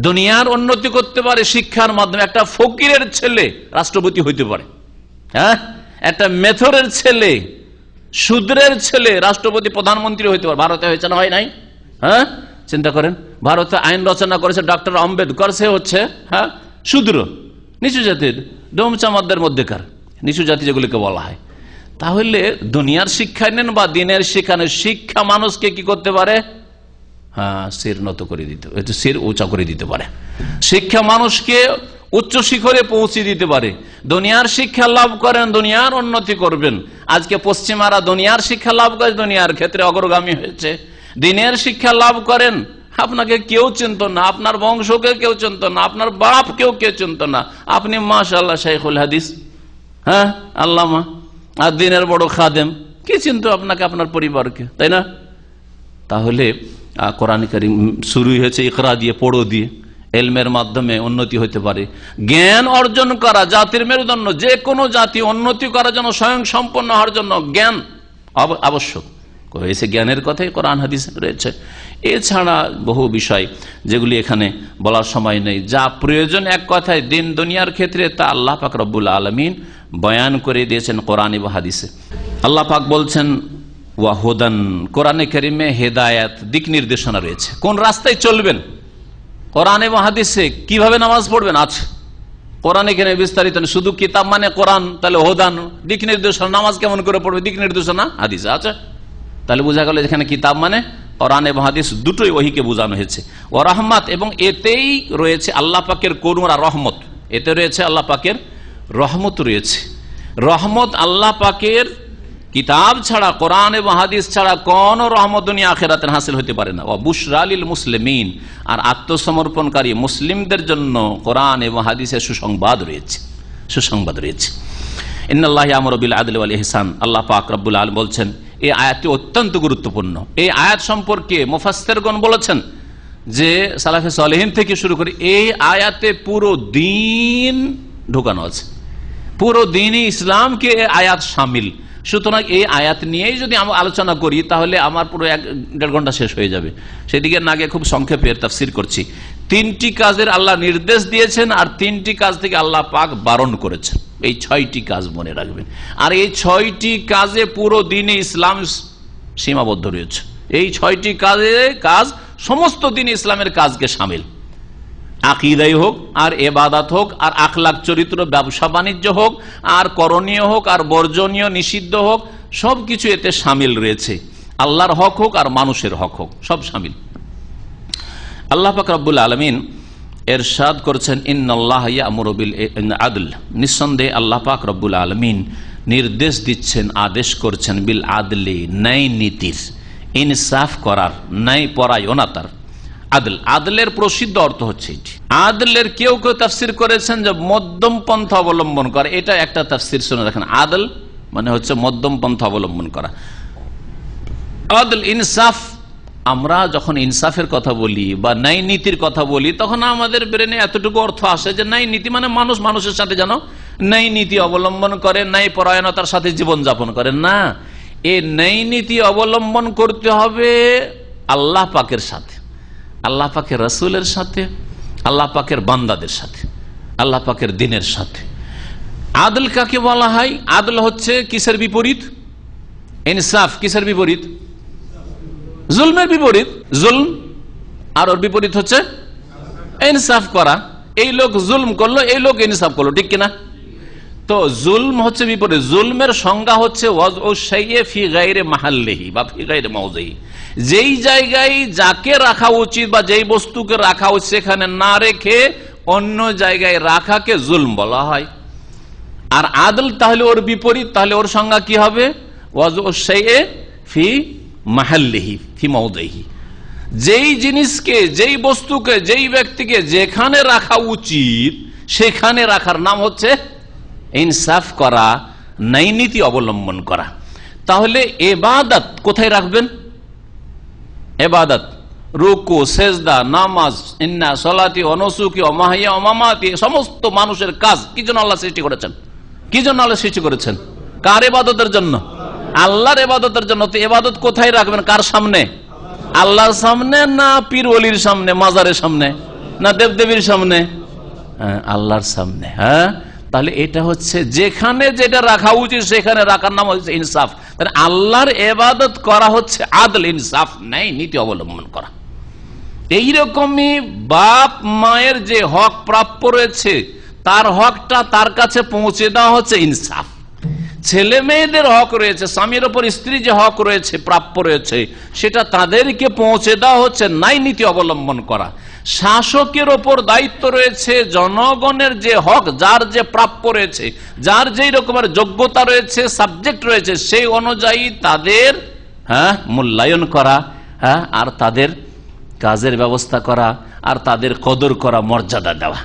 দুনিয়ার উন্নতি করতে পারে শিক্ষার মাধ্যমে। একটা ফকিরের ছেলে রাষ্ট্রপতি হইতে পারে, হ্যাঁ, একটা মেথরের ছেলে, শূদ্রের ছেলে রাষ্ট্রপতি, প্রধানমন্ত্রী হইতে পারে। ভারতে হয়েছে না, হয় নাই? হ্যাঁ, চিন্তা করেন, ভারতে আইন রচনা করেছে ডক্টর আম্বেদকর, সে হচ্ছে হ্যাঁ শূদ্র, নিচু জাতির, ডোমচামাদের মধ্যেকার নিচু জাতি যেগুলিকে বলা হয়। তাহলে দুনিয়ার শিক্ষা নেন বা দিনের শিক্ষা নেন, শিক্ষা মানুষকে কি করতে পারে? হ্যাঁ, শির নত করে দিতে, শির উঁচা করে দিতে পারে। শিক্ষা মানুষকে উচ্চ শিখরে পৌঁছে দিতে পারে। দুনিয়ার শিক্ষা লাভ করেন, দুনিয়ার উন্নতি করবেন। আজকে পশ্চিমারা দুনিয়ার শিক্ষা লাভ করে দুনিয়ার ক্ষেত্রে অগ্রগামী হয়েছে। দিনের শিক্ষা লাভ করেন, আপনাকে কেউ চিনত না, আপনার বংশকে কেউ চিনত না, আপনার বাপ কেউ চিনত না, আপনি মাশাআল্লাহ শাইখুল হাদিস, হ্যাঁ আল্লামা, আর দিনের বড় খাদেম, কি চিনত আপনাকে, আপনার পরিবারকে, তাই না? তাহলে কোরআন কারীম শুরু হয়েছে ইকরা দিয়ে, পড়ো দিয়ে। এলমের মাধ্যমে উন্নতি হতে পারে। জ্ঞান অর্জন করা জাতির মেরুদণ্ড, যে কোনো জাতি উন্নতি করার জন্য, স্বয়ং সম্পন্ন হওয়ার জন্য জ্ঞান আবশ্যক। এসে জ্ঞানের কথাই কোরআন হাদিস রয়েছে। এছাড়া বহু বিষয় যেগুলি এখানে বলার সময় নেই, যা প্রয়োজন এক কথায় দিন দুনিয়ার ক্ষেত্রে, তা আল্লাহ পাক রব্বুল আলামিন বয়ান করে দিয়েছেন কোরআন এবং হাদিসে। আল্লাহ পাক বলছেন ওয়াহুদান, কোরআনে কারীমে হেদায়েত, দিক নির্দেশনা রয়েছে, কোন রাস্তায় চলবেন। কোরআন এবং হাদিসে কিভাবে নামাজ পড়বেন আছে, কোরআনে কেন বিস্তারিত, শুধু কিতাব মানে কোরআন, তাহলে হোদান দিক নির্দেশনা, নামাজ কেমন করে পড়বে দিক নির্দেশনা হাদিসে আছে। তাহলে বোঝা গেল যেখানে কিতাব মানে কোরআন এবং হাদিস দুটোই ওহীকে বোঝানো হয়েছে। ও রহমত, এবং এতেই রয়েছে আল্লাহ পাকের করুণা, রহমত, এতে রয়েছে আল্লাহ পাকের রহমত রয়েছে। রহমত আল্লাহ পাকের কিতাব ছাড়া, কোরআন এবং হাদিস ছাড়া কোন রহমত দুনিয়া আখিরাতের হাসিল হতে পারে না। ও বুশরা লিল মুসলিমিন, আর আত্মসমর্পণকারী মুসলিমদের জন্য কোরআন এবং হাদিসের সুসংবাদ রয়েছে, সুসংবাদ রয়েছে। ইন্নাল্লাহ ইয়ামুরু বিল আদলি ওয়াল ইহসান, আল্লাহ পাক রব্বুল আলামিন বলছেন। এই আয়াতটি অত্যন্ত গুরুত্বপূর্ণ। এই আয়াত সম্পর্কে মুফাসসিরগণ বলেছেন যে সালাফে সালেহিন থেকে শুরু করে এই আয়াতে পুরো দিন ঢোকানো আছে, পুরো দিনই ইসলামকে এই আয়াত শামিল। সুতরাং এই আয়াত নিয়েই যদি আমরা আলোচনা করি তাহলে আমার পুরো 1.5 ঘন্টা শেষ হয়ে যাবে। সেদিকে না গিয়ে খুব সংক্ষেপে তাফসীর করছি। 3টি কাজের আল্লাহ নির্দেশ দিয়েছেন আর 3টি কাজ থেকে আল্লাহ পাক বারণ করেছেন। এই 6টি কাজ মনে রাখবেন। আর এই 6টি কাজে পুরো দিনে ইসলাম সীমাবদ্ধ রয়েছে। এই 6টি কাজ সমস্ত দিন ইসলামের কাজকে শামিল। আকীদাই হোক, আর ইবাদত হোক, আর আখলাক চরিত্র, ব্যবসা বাণিজ্য হোক, আর করণীয় হোক, আর বর্জনীয় নিষিদ্ধ হোক, সবকিছু এতে শামিল রয়েছে। আল্লাহর হক হোক আর মানুষের হক হোক, সব শামিল। আল্লাহ পাক রব্বুল আলামিন এরশাদ করেছেন, ইন্নাল্লাহা ইয়া'মুরু বিল আদল, নিঃসন্দেহে আল্লাহ পাক রব্বুল আলামিন নির্দেশ দিচ্ছেন, আদেশ করছেন, বিল আদলি, ন্যায় নীতির, ইনসাফ করার, ন্যায় পরায়ণতার। আদল, আদলের প্রসিদ্ধ অর্থ হচ্ছে এটি। আদলের কেউ কেউ তাফসির করেছেন যে মধ্যম পন্থা অবলম্বন করা, এটা একটা তাফসির শুনে দেখেন। আদল মানে হচ্ছে মধ্যম পন্থা অবলম্বন করা। আদল, ইনসাফ, আমরা যখন ইনসাফের কথা বলি বা ন্যায় নীতির কথা বলি, তখন আমাদের ব্রেনে এতটুকু অর্থ আসে যে ন্যায় নীতি মানে মানুষ মানুষের সাথে যেন ন্যায় নীতি অবলম্বন করে, ন্যায় পরায়ণতার সাথে জীবনযাপন করে। না, এই ন্যায় নীতি অবলম্বন করতে হবে আল্লাহ পাকের সাথে, আল্লাহ পাকের রাসূলের সাথে, আল্লাহ পাকের বান্দাদের সাথে, আল্লাহ পাকের দ্বীনের সাথে। আদল কাকে বলা হয়? আদল হচ্ছে কিসের বিপরীত? ইনসাফ কিসের বিপরীত? জুলমের বিপরীত। জুলম আর ওর বিপরীত হচ্ছে ইনসাফ করা। এই লোক জুলম করলো, এই লোক ইনসাফ করলো, ঠিক কিনা? তো জুলম হচ্ছে বিপরীত। জুলমের সংজ্ঞা হচ্ছে ওয়াজউ শাইই ফি গায়রি মাহাল্লিহি বা ফি গায়রি মাওযিহি, যেই জায়গায় যাকে রাখা উচিত বা যেই বস্তুকে রাখা উচিত সেখানে না রেখে অন্য জায়গায় রাখাকে জুলম বলা হয়। আর আদল তাহলে ওর বিপরীত, তাহলে ওর সংজ্ঞা কি হবে? ওয়াজউ শাইই ফি মাহাল্লিহি ফি মাওযিহি, যেই জিনিসকে, যেই বস্তুকে, যেই ব্যক্তিকে যেখানে রাখা উচিত সেখানে রাখার নাম হচ্ছে ইনসাফ করা, ন্যায় নীতি অবলম্বন করা। তাহলে ইবাদত কোথায় রাখবেন? ইবাদত, রুকু, সেজদা, নামাজ, ইন্না সলাতি ওয়া নুসুকি ওয়া মাহইয়া ওয়া মামাতি, সমস্ত মানুষের কাজ কি জন্য আল্লাহ সৃষ্টি করেছেন? কি জন্য আল্লাহ সৃষ্টি করেছেন? কার ইবাদতের জন্য? আল্লাহর ইবাদতের জন্য। তো ইবাদত কোথায় রাখবেন? কার সামনে? আল্লাহর সামনে না পীর ওলির সামনে, মাজারের সামনে, না দেবদেবীর সামনে? আল্লাহর সামনে। হ্যাঁ, তাহলে এটা হচ্ছে যেখানে যেটা রাখা উচিত সেখানে রাখার নাম হচ্ছে ইনসাফ। তাহলে আল্লাহর ইবাদত করা হচ্ছে আদল, ইনসাফ, ন্যায় নীতি অবলম্বন করা। এইরকমই বাপ মায়ের যে হক প্রাপ্য রয়েছে তার হকটা তার কাছে পৌঁছে দেওয়া হচ্ছে ইনসাফ। ছেলে মেয়েদের হক রয়েছে, স্বামীর ওপর স্ত্রী যে হক রয়েছে, প্রাপ্য রয়েছে, সেটা তাদেরকে পৌঁছে দেওয়া হচ্ছে ন্যায় নীতি অবলম্বন করা। শাসকের ওপর দায়িত্ব রয়েছে জনগণের যে হক, যার যে প্রাপ্য রয়েছে, যার যেই রকমের যোগ্যতা রয়েছে, সাবজেক্ট রয়েছে, সেই অনুযায়ী তাদের মূল্যায়ন করা, আর তাদের কাজের ব্যবস্থা করা, আর তাদের কদর করা, মর্যাদা দেওয়া।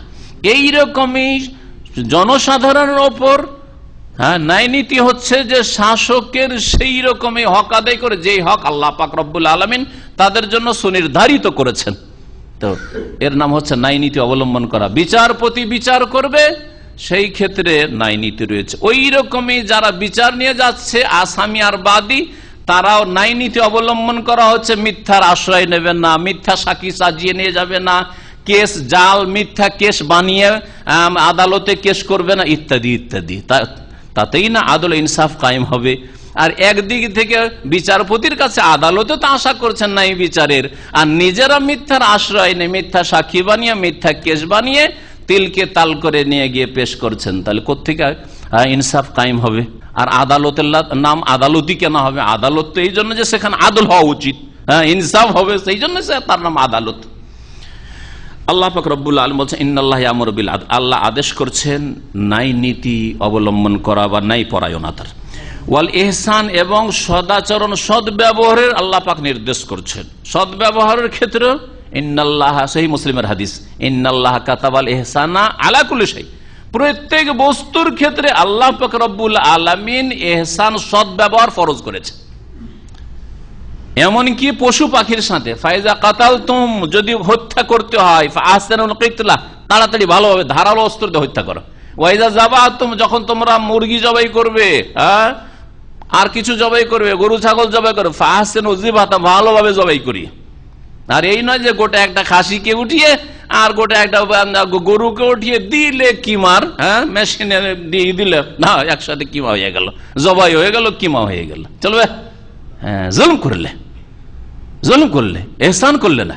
এইরকমই জনসাধারণের ওপর ন্যায় নীতি হচ্ছে যে শাসকের সেই রকমই হক আদায় করে, যেই হক আল্লাহ পাক রব্বুল আলামিন তাদের জন্য সুনির্ধারিত করেছেন। তো এর নাম হচ্ছে ন্যায় নীতি অবলম্বন করা। বিচারপতি বিচার করবে, সেই ক্ষেত্রে ন্যায় নীতি রয়েছে। ওই রকমই যারা বিচার নিয়ে যাচ্ছে, আসামি আর বাদী, তারাও ন্যায় নীতি অবলম্বন করা হচ্ছে। মিথ্যার আশ্রয় নেবেন না, মিথ্যা সাক্ষী সাজিয়ে নিয়ে যাবে না, কেস জাল মিথ্যা কেস বানিয়ে আদালতে কেস করবে না, ইত্যাদি ইত্যাদি। তাতেই না আদল ইনসাফ কায়েম হবে। আর একদিক থেকে বিচারপতির কাছে আদালতে তো আশা করছেন নাই বিচারের, আর নিজেরা মিথ্যার আশ্রয় নেই, মিথ্যা সাক্ষী বানিয়ে, মিথ্যা কেস বানিয়ে তিলকে তাল করে নিয়ে গিয়ে পেশ করছেন। তাহলে কোত্থেকে ইনসাফ কায়েম হবে? আর আদালতের নাম আদালতই কেন হবে? আদালত তো এই জন্য যে সেখানে আদল হওয়া উচিত, ইনসাফ হবে, সেই জন্য তার নাম আদালত। আল্লাহ পাক রব্বুল আলামিন বলছেন, ইন্নাল্লাহা ইয়া'মুরু বিল আদল, আল্লাহ আদেশ করছেন ন্যায় নীতি অবলম্বন করা বা ন্যায় পরায়ণতার। ওয়াল ইহসান, এবং সদাচরণ, সদ্ব্যবহারের আল্লাহ পাক নির্দেশ করছেন। সদ্ব্যবহারের ক্ষেত্রে ইন্নাল্লাহা, সহিহ মুসলিমের হাদিস, ইন্নাল্লাহা কাতাবাল ইহসানা আলা কুল্লি শাই, প্রত্যেক বস্তুর ক্ষেত্রে আল্লাহ পাক রব্বুল আলামিন ইহসান, সদ্ব্যবহার ফরজ করেছে। এমনকি পশু পাখির সাথে, ফাইজা কাতালতুম, যদি হত্যা করতে হয়, ফাহসিনুল কিতলা, তাড়াতাড়ি ভালোভাবে ধারালো অস্ত্র দিয়ে হত্যা করো। ওয়াইজা যাবাতুম, যখন তোমরা মুরগি জবাই করবে, আর কিছু জবাই করবে, গরু ছাগল জবাই করবে, ফাহসিনু যিবহাতা, ভালোভাবে জবাই করি। আর এই নয় যে গোটা একটা খাসিকে উঠিয়ে আর গোটা একটা গরুকে উঠিয়ে দিলে কিমার, মেশিনে দিয়ে দিলে না, একসাথে কিমা হয়ে গেল, জবাই হয়ে গেল, কিমা হয়ে গেল, চলবে? জুলুম করলে, জুলুম করলে, ইহসান করলে না।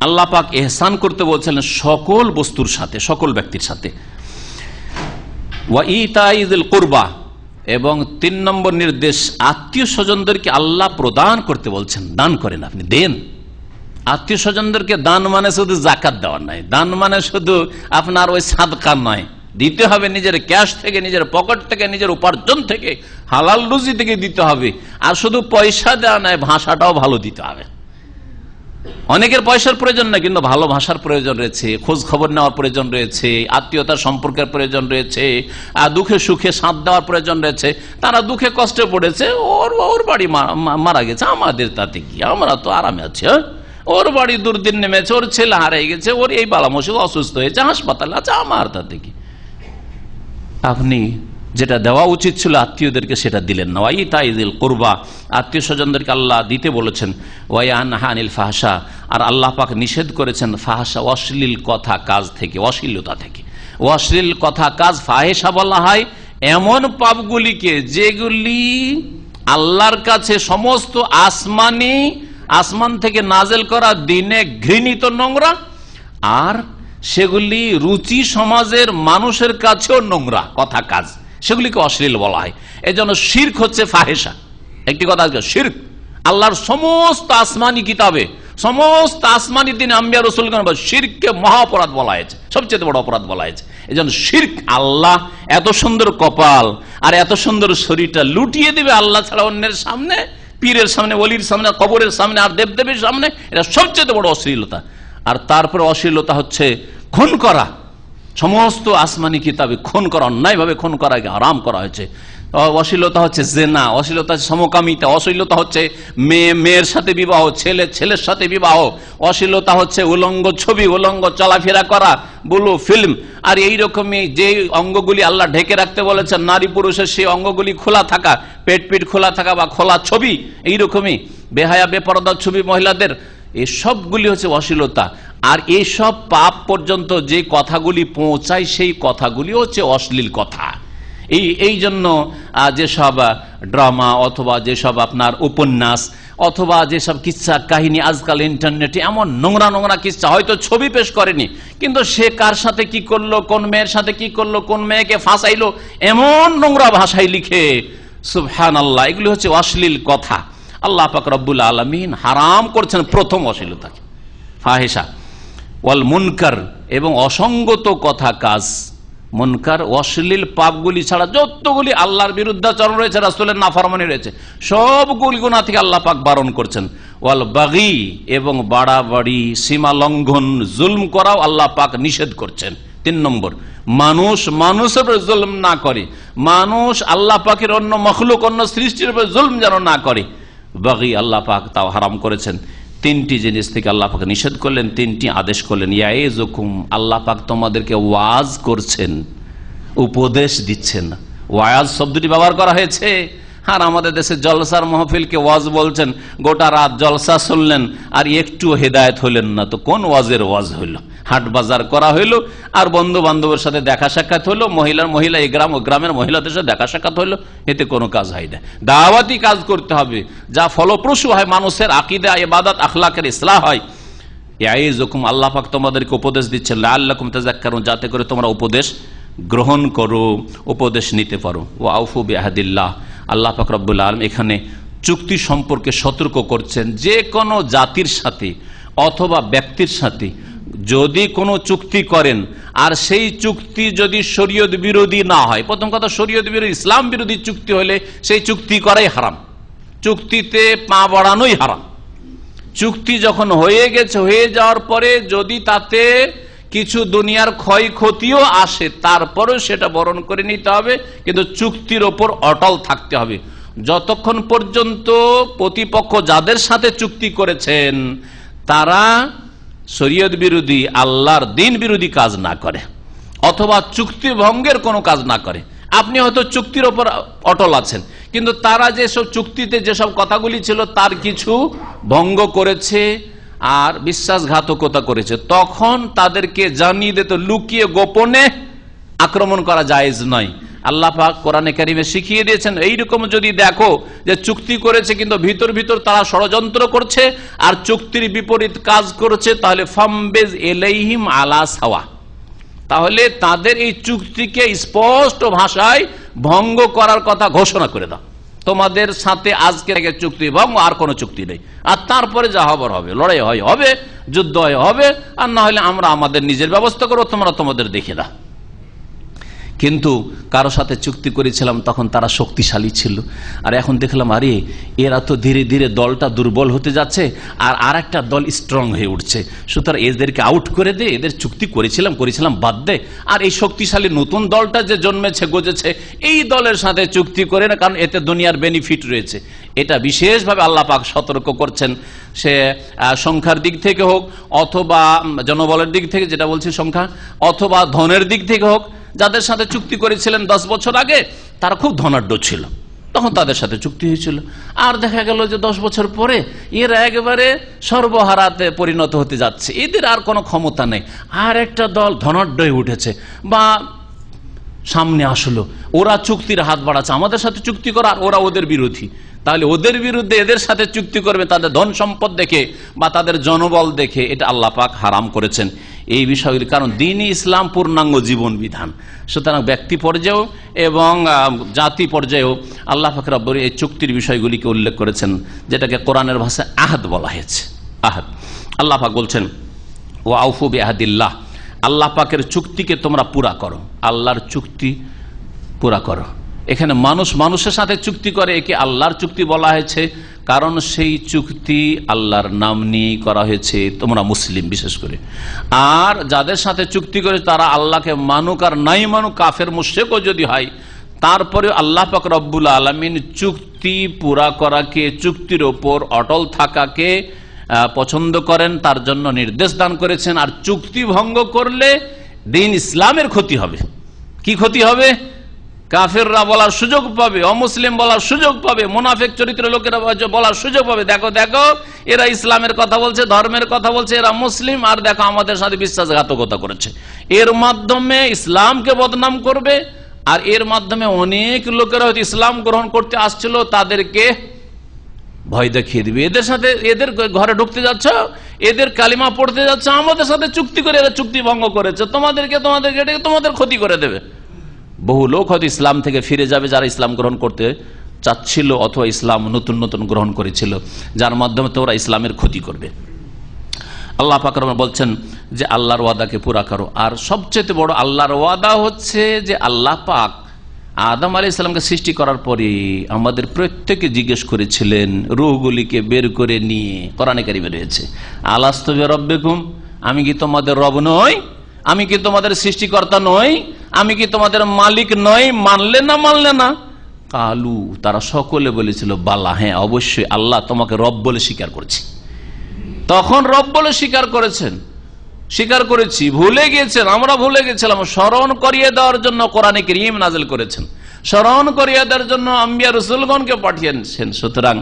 আল্লাহ পাক ইহসান করতে বলছিলেন সকল বস্তুর সাথে, সকল ব্যক্তির সাথে। ওয়া ইতাইযিল কুরবা, এবং 3 নম্বর নির্দেশ, আত্মীয় স্বজনদেরকে আল্লাহ প্রদান করতে বলছেন। দান করেন, আপনি দেন। আত্মীয় স্বজনদেরকে দান মানে শুধু যাকাত দেওয়া নয়, দান মানে শুধু আপনার ওই সাদকা নয়, দিতে হবে নিজের ক্যাশ থেকে, নিজের পকেট থেকে, নিজের উপার্জন থেকে, হালাল রুজি থেকে দিতে হবে। আর শুধু পয়সা দেওয়া নয়, ভাষাটাও ভালো দিতে হবে। অনেকের পয়সার প্রয়োজন না, কিন্তু ভালো ভাষার প্রয়োজন রয়েছে, খোঁজ খবর নেওয়ার প্রয়োজন রয়েছে, আত্মীয়তার সম্পর্কের প্রয়োজন রয়েছে, আর দুঃখে সুখে সাথ দেওয়ার প্রয়োজন রয়েছে। তারা দুঃখে কষ্টে পড়েছে, ওর বাড়ি মারা গেছে, আমাদের তাতে কি, আমরা তো আরামে আছি। ওর বাড়ি দুর্দিন নেমেছে, ওর ছেলে হারিয়ে গেছে, ওর এই বালামসি অসুস্থ হয়েছে, হাসপাতালে আছে, আমার তাতে কি। আপনি যেটা দেওয়া উচিত ছিল আত্মীয়দেরকে সেটা দিলেন না। ওয়াইতাইযিল কুরবা, আত্মীয় স্বজনদেরকে আল্লাহ দিতে বলেছেন। ওয়ায়ানহা আনিল ফাহশা, আর আল্লাহ পাক নিষেধ করেছেন ফাহশা, অশ্লীল কথা কাজ থেকে, অশ্লীলতা থেকে। অশ্লীল কথা কাজ ফাহেশা বলা হয় এমন পাপগুলিকে যেগুলি আল্লাহর কাছে সমস্ত আসমান থেকে নাজেল করা দিনে ঘৃণিত, নোংরা, আর সেগুলি রুচি সমাজের মানুষের কাছেও নোংরা কথা কাজ, সেগুলিকে অশ্লীল বলা হয়। এজন্য শিরক হচ্ছে ফাহেশা। একটি কথা, শিরক আল্লাহর সমস্ত আসমানি কিতাবে, সমস্ত আসমানি দিন আম্বিয়া রাসূলগণ শিরককে মহা অপরাধ বলা হয়েছে, সবচেয়ে বড় অপরাধ বলা হয়েছে। এজন্য শিরক, আল্লাহ এত সুন্দর কপাল আর এত সুন্দর শরীরটা লুটিয়ে দেবে আল্লাহ ছাড়া অন্যের সামনে, পীরের সামনে, ওলির সামনে, কবরের সামনে, আর দেবদেবীর সামনে, এটা সবচেয়ে বড় অশ্লীলতা। আর তারপরে অশ্লীলতা হচ্ছে খুন করা। সমস্ত আসমানি কিতাবে খুন করা, অন্যায়ভাবে খুন করাকে হারাম করা হয়েছে। অশ্লীলতা হচ্ছে জেনা, অশ্লীলতা হচ্ছে সমকামিতা, অশ্লীলতা হচ্ছে মেয়ের সাথে বিবাহ, ছেলের সাথে বিবাহ, অশ্লীলতা হচ্ছে উলঙ্গ ছবি, উলঙ্গ চলাফেরা করা, ব্লু ফিল্ম। আর এইরকমই যে অঙ্গগুলি আল্লাহ ঢেকে রাখতে বলেছেন নারী পুরুষের, সেই অঙ্গগুলি খোলা থাকা, পেট খোলা থাকা বা খোলা ছবি, এইরকমই বেহায়া বেপরদা ছবি মহিলাদের, এই সবগুলি হচ্ছে অশ্লীলতা। আর এইসব পাপ পর্যন্ত যে কথাগুলি পৌঁছায় সেই কথাগুলি হচ্ছে অশ্লীল কথা। এই জন্য যেসব ড্রামা অথবা যেসব আপনার উপন্যাস অথবা যেসব কিচ্ছা কাহিনী আজকাল ইন্টারনেটে এমন নোংরা নোংরা কিচ্ছা, হয়তো ছবি পেশ করেনি, কিন্তু সে কার সাথে কি করলো, কোন মেয়ের সাথে কি করলো, কোন মেয়েকে ফাঁসাইলো, এমন নোংরা ভাষায় লিখে, সুবহানাল্লাহ, এগুলি হচ্ছে অশ্লীল কথা। আল্লাহ পাক রব্বুল আলামিন হারাম করছেন প্রথম অশ্লীলতাকে, ফাহেশা। ওয়াল মুনকার, এবং অসঙ্গত কথা কাজ। মুনকার অশ্লীল পাপগুলি ছাড়া যতগুলি আল্লাহর বিরুদ্ধাচরণ রয়েছে, রাসূলের নাফরমানি রয়েছে, সবগুলি গুনাহ থেকে আল্লাহ পাক বারণ করছেন। ওয়াল বাগি, এবং বাড়াবাড়ি, সীমা লঙ্ঘন, জুলম করাও আল্লাহ পাক নিষেধ করছেন। 3 নম্বর, মানুষের উপর জুলম না করে, মানুষ আল্লাহ পাকের অন্য মখলুক, অন্য সৃষ্টির উপর জুলম যেন না করে, বাগি আল্লাহ পাক তাও হারাম করেছেন। 3টি জিনিস থেকে আল্লাহ পাক নিষেধ করলেন, 3টি আদেশ করলেন। ইয়াইজুকুম, আল্লাহ পাক তোমাদেরকে ওয়াজ করছেন, উপদেশ দিচ্ছেন। ওয়াজ শব্দটি ব্যবহার করা হয়েছে। আর আমাদের দেশে জলসার মাহফিলকে ওয়াজ বলছেন, গোটা রাত জলসা শুনলেন আর একটু হেদায়েত হলেন না, তো কোন ওয়াজের ওয়াজ হইল? হাট বাজার করা হইল, আর বন্ধু বান্ধবের সাথে দেখা সাক্ষাৎ হইলো, মহিলা এই গ্রাম ও গ্রামের মহিলাদের সাথে দেখা সাক্ষাৎ হইলো, এতে কোনো কাজ হয় না। দাওয়াতি কাজ করতে হবে, যা ফলপ্রসূ হয়, মানুষের আকীদা, ইবাদত, আখলাকের ইসলাহ হয়। ইয়াইজুকুম, আল্লাহ পাক তোমাদেরকে উপদেশ দিচ্ছেন, লাআল্লাকুম তাযাক্কারুন, যাতে করে তোমরা উপদেশ গ্রহণ করো, উপদেশ নিতে পারো। ওয়া আউফু বিআহদিল্লাহ, আল্লাহ পাক রব্বুল আলামিন এখানে চুক্তি সম্পর্কে সতর্ক করছেন। যে কোনো জাতির সাথে অথবা ব্যক্তির সাথে যদি কোনো চুক্তি করেন, আর সেই চুক্তি যদি শরীয়ত বিরোধী না হয়, প্রথম কথা শরীয়ত বিরোধী, ইসলাম বিরোধী চুক্তি হলে সেই চুক্তি করাই হারাম, চুক্তিতে পা বাড়ানোই হারাম। চুক্তি যখন হয়ে গেছে, হয়ে যাওয়ার পরে যদি তাতে কিছু দুনিয়ার ক্ষয়ক্ষতিও আসে, তারপরেও সেটা বরণ করে নিতে হবে, কিন্তু চুক্তির ওপর অটল থাকতে হবে। যতক্ষণ পর্যন্ত প্রতিপক্ষ যাদের সাথে চুক্তি করেছেন তারা শরীয়ত বিরোধী, আল্লাহর দ্বীন বিরোধী কাজ না করে, অথবা চুক্তি ভঙ্গের কোনো কাজ না করে। আপনি হয়তো চুক্তির ওপর অটল আছেন, কিন্তু তারা যেসব চুক্তিতে যেসব কথাগুলি ছিল তার কিছু ভঙ্গ করেছে আর বিশ্বাসঘাতকতা করেছে, তখন তাদেরকে জানিয়ে দিতে, লুকিয়ে গোপনে আক্রমণ করা জায়েজ নয়। আল্লাহ পাক কোরআনে কারিমে শিখিয়ে দিয়েছেন এইরকম যদি দেখো যে চুক্তি করেছে কিন্তু ভিতর ভিতর তারা ষড়যন্ত্র করছে আর চুক্তির বিপরীত কাজ করছে, তাহলে ফামবেজ এলাইহিম আলা সাওয়া, তাহলে তাদের এই চুক্তিকে স্পষ্ট ভাষায় ভঙ্গ করার কথা ঘোষণা করে দাও। তোমাদের সাথে আজকে চুক্তি ভঙ্গ, আর কোনো চুক্তি নেই, আর তারপরে যা হবার হবে, লড়াই হয় হবে, যুদ্ধ হবে, আর না হলে আমরা আমাদের নিজের ব্যবস্থা করবো, তোমরা তোমাদের দেখে দাও। কিন্তু কারো সাথে চুক্তি করেছিলাম তখন তারা শক্তিশালী ছিল, আর এখন দেখলাম আরে এরা তো ধীরে ধীরে দলটা দুর্বল হতে যাচ্ছে আর একটা দল স্ট্রং হয়ে উঠছে, সুতরাং এদেরকে আউট করে দে, এদের চুক্তি করেছিলাম বাদ দে, আর এই শক্তিশালী নতুন দলটা যে জন্মেছে গজেছে এই দলের সাথে চুক্তি করে না, কারণ এতে দুনিয়ার বেনিফিট রয়েছে। এটা বিশেষভাবে আল্লাহ পাক সতর্ক করছেন, সে সংখ্যার দিক থেকে হোক অথবা জনবলের দিক থেকে, যেটা বলছি সংখ্যা, অথবা ধনের দিক থেকে হোক। যাদের সাথে চুক্তি করেছিলেন 10 বছর আগে তারা খুব ধনাঢ্য ছিল, তখন তাদের সাথে চুক্তি হয়েছিল, আর দেখা গেল যে 10 বছর পরে এরা একেবারে সর্বহারাতে পরিণত হতে যাচ্ছে, এদের আর কোনো ক্ষমতা নেই, আর একটা দল ধনাঢ্য হয়ে উঠেছে বা সামনে আসলো, ওরা চুক্তির হাত বাড়াচ্ছে, আমাদের সাথে চুক্তি করা, আর ওরা ওদের বিরোধী, তাহলে ওদের বিরুদ্ধে এদের সাথে চুক্তি করবে তাদের ধন সম্পদ দেখে বা তাদের জনবল দেখে, এটা আল্লাহ পাক হারাম করেছেন এই বিষয়গুলি। কারণ দ্বীন-ই ইসলাম পূর্ণাঙ্গ জীবন বিধান, সুতরাং ব্যক্তি পর্যায়েও এবং জাতি পর্যায়েও আল্লাহ পাক রব্বুল এই চুক্তির বিষয়গুলিকে উল্লেখ করেছেন, যেটাকে কোরআনের ভাষায় আহাদ বলা হয়েছে। আহাদ, আল্লাহ পাক বলছেন ও আউফু বিআহদিল্লাহ, আল্লাহ পাকের চুক্তিকে তোমরা পুরা করো, আল্লাহর চুক্তি পুরা করো। এখানে মানুষ মানুষের সাথে চুক্তি করে, একে আল্লাহর চুক্তি বলা হয়েছে, কারণ সেই চুক্তি আল্লাহর নাম নিয়ে করা হয়েছে, তোমরা মুসলিম বিশেষ করে। আর যাদের সাথে চুক্তি করে তারা আল্লাহকে মানুক আর নাই মানুক, কাফের মুশরিকও যদি হয়, তারপরে আল্লাহ পাক রব্বুল আলামিন চুক্তি পুরা করাকে, চুক্তির ওপর অটল থাকাকে পছন্দ করেন, তার জন্য নির্দেশ দান করেছেন। আর চুক্তি ভঙ্গ করলে দ্বীন ইসলামের ক্ষতি হবে। কি ক্ষতি হবে? কাফেররা বলার সুযোগ পাবে, অমুসলিম বলার সুযোগ পাবে, মুনাফিক চরিত্রের লোকেরা বলার সুযোগ পাবে, দেখো দেখো এরা ইসলামের কথা বলছে, ধর্মের কথা বলছে, এরা মুসলিম, আর দেখো আমাদের সাথে বিশ্বাসঘাতকতা করেছে। এর মাধ্যমে ইসলামকে বদনাম করবে, আর এর মাধ্যমে অনেক লোকেরা হয়তো ইসলাম গ্রহণ করতে আসছিল তাদেরকে ভয় দেখিয়ে দিবে, এদের সাথে, এদের ঘরে ঢুকতে যাচ্ছ, এদের কালিমা পড়তে যাচ্ছ, আমাদের সাথে চুক্তি করে এরা চুক্তি ভঙ্গ করেছে, তোমাদেরকে তোমাদের ক্ষতি করে দেবে। বহু লোক হয়তো ইসলাম থেকে ফিরে যাবে যারা ইসলাম গ্রহণ করতে চাচ্ছিল অথবা ইসলাম নতুন নতুন গ্রহণ করেছিল, যার মাধ্যমে তোমরা ইসলামের ক্ষতি করবে। আল্লাহ পাক বলছেন যে আল্লাহর ওয়াদাকে পুরা করো। আর সবচেয়ে বড় আল্লাহর ওয়াদা হচ্ছে যে আল্লাহ পাক আদম আলাইহিস সালামকে সৃষ্টি করার পরে আমাদের প্রত্যেককে জিজ্ঞেস করেছিলেন, রূহগুলিকে বের করে নিয়ে, কোরআনে কারিমে রয়েছে, আলাস্তু বিরাব্বিকুম, আমি কি তোমাদের রব নই? আমি কি তোমাদের সৃষ্টিকর্তা নই? আমি কি তোমাদের মালিক নই? মানলে না? কালু, তারা সকলে বলেছিল বালা, হ্যাঁ অবশ্যই আল্লাহ তোমাকে রব বলে স্বীকার করছি। তখন রব বলে স্বীকার করেছি, ভুলে গিয়েছেন, আমরা ভুলে গেছিলাম। স্মরণ করিয়ে দেওয়ার জন্য কোরআনে কারীম নাযিল করেছেন, স্মরণ করিয়ে দেওয়ার জন্য আম্বিয়া রাসূলগণকে পাঠিয়েছেন। সুতরাং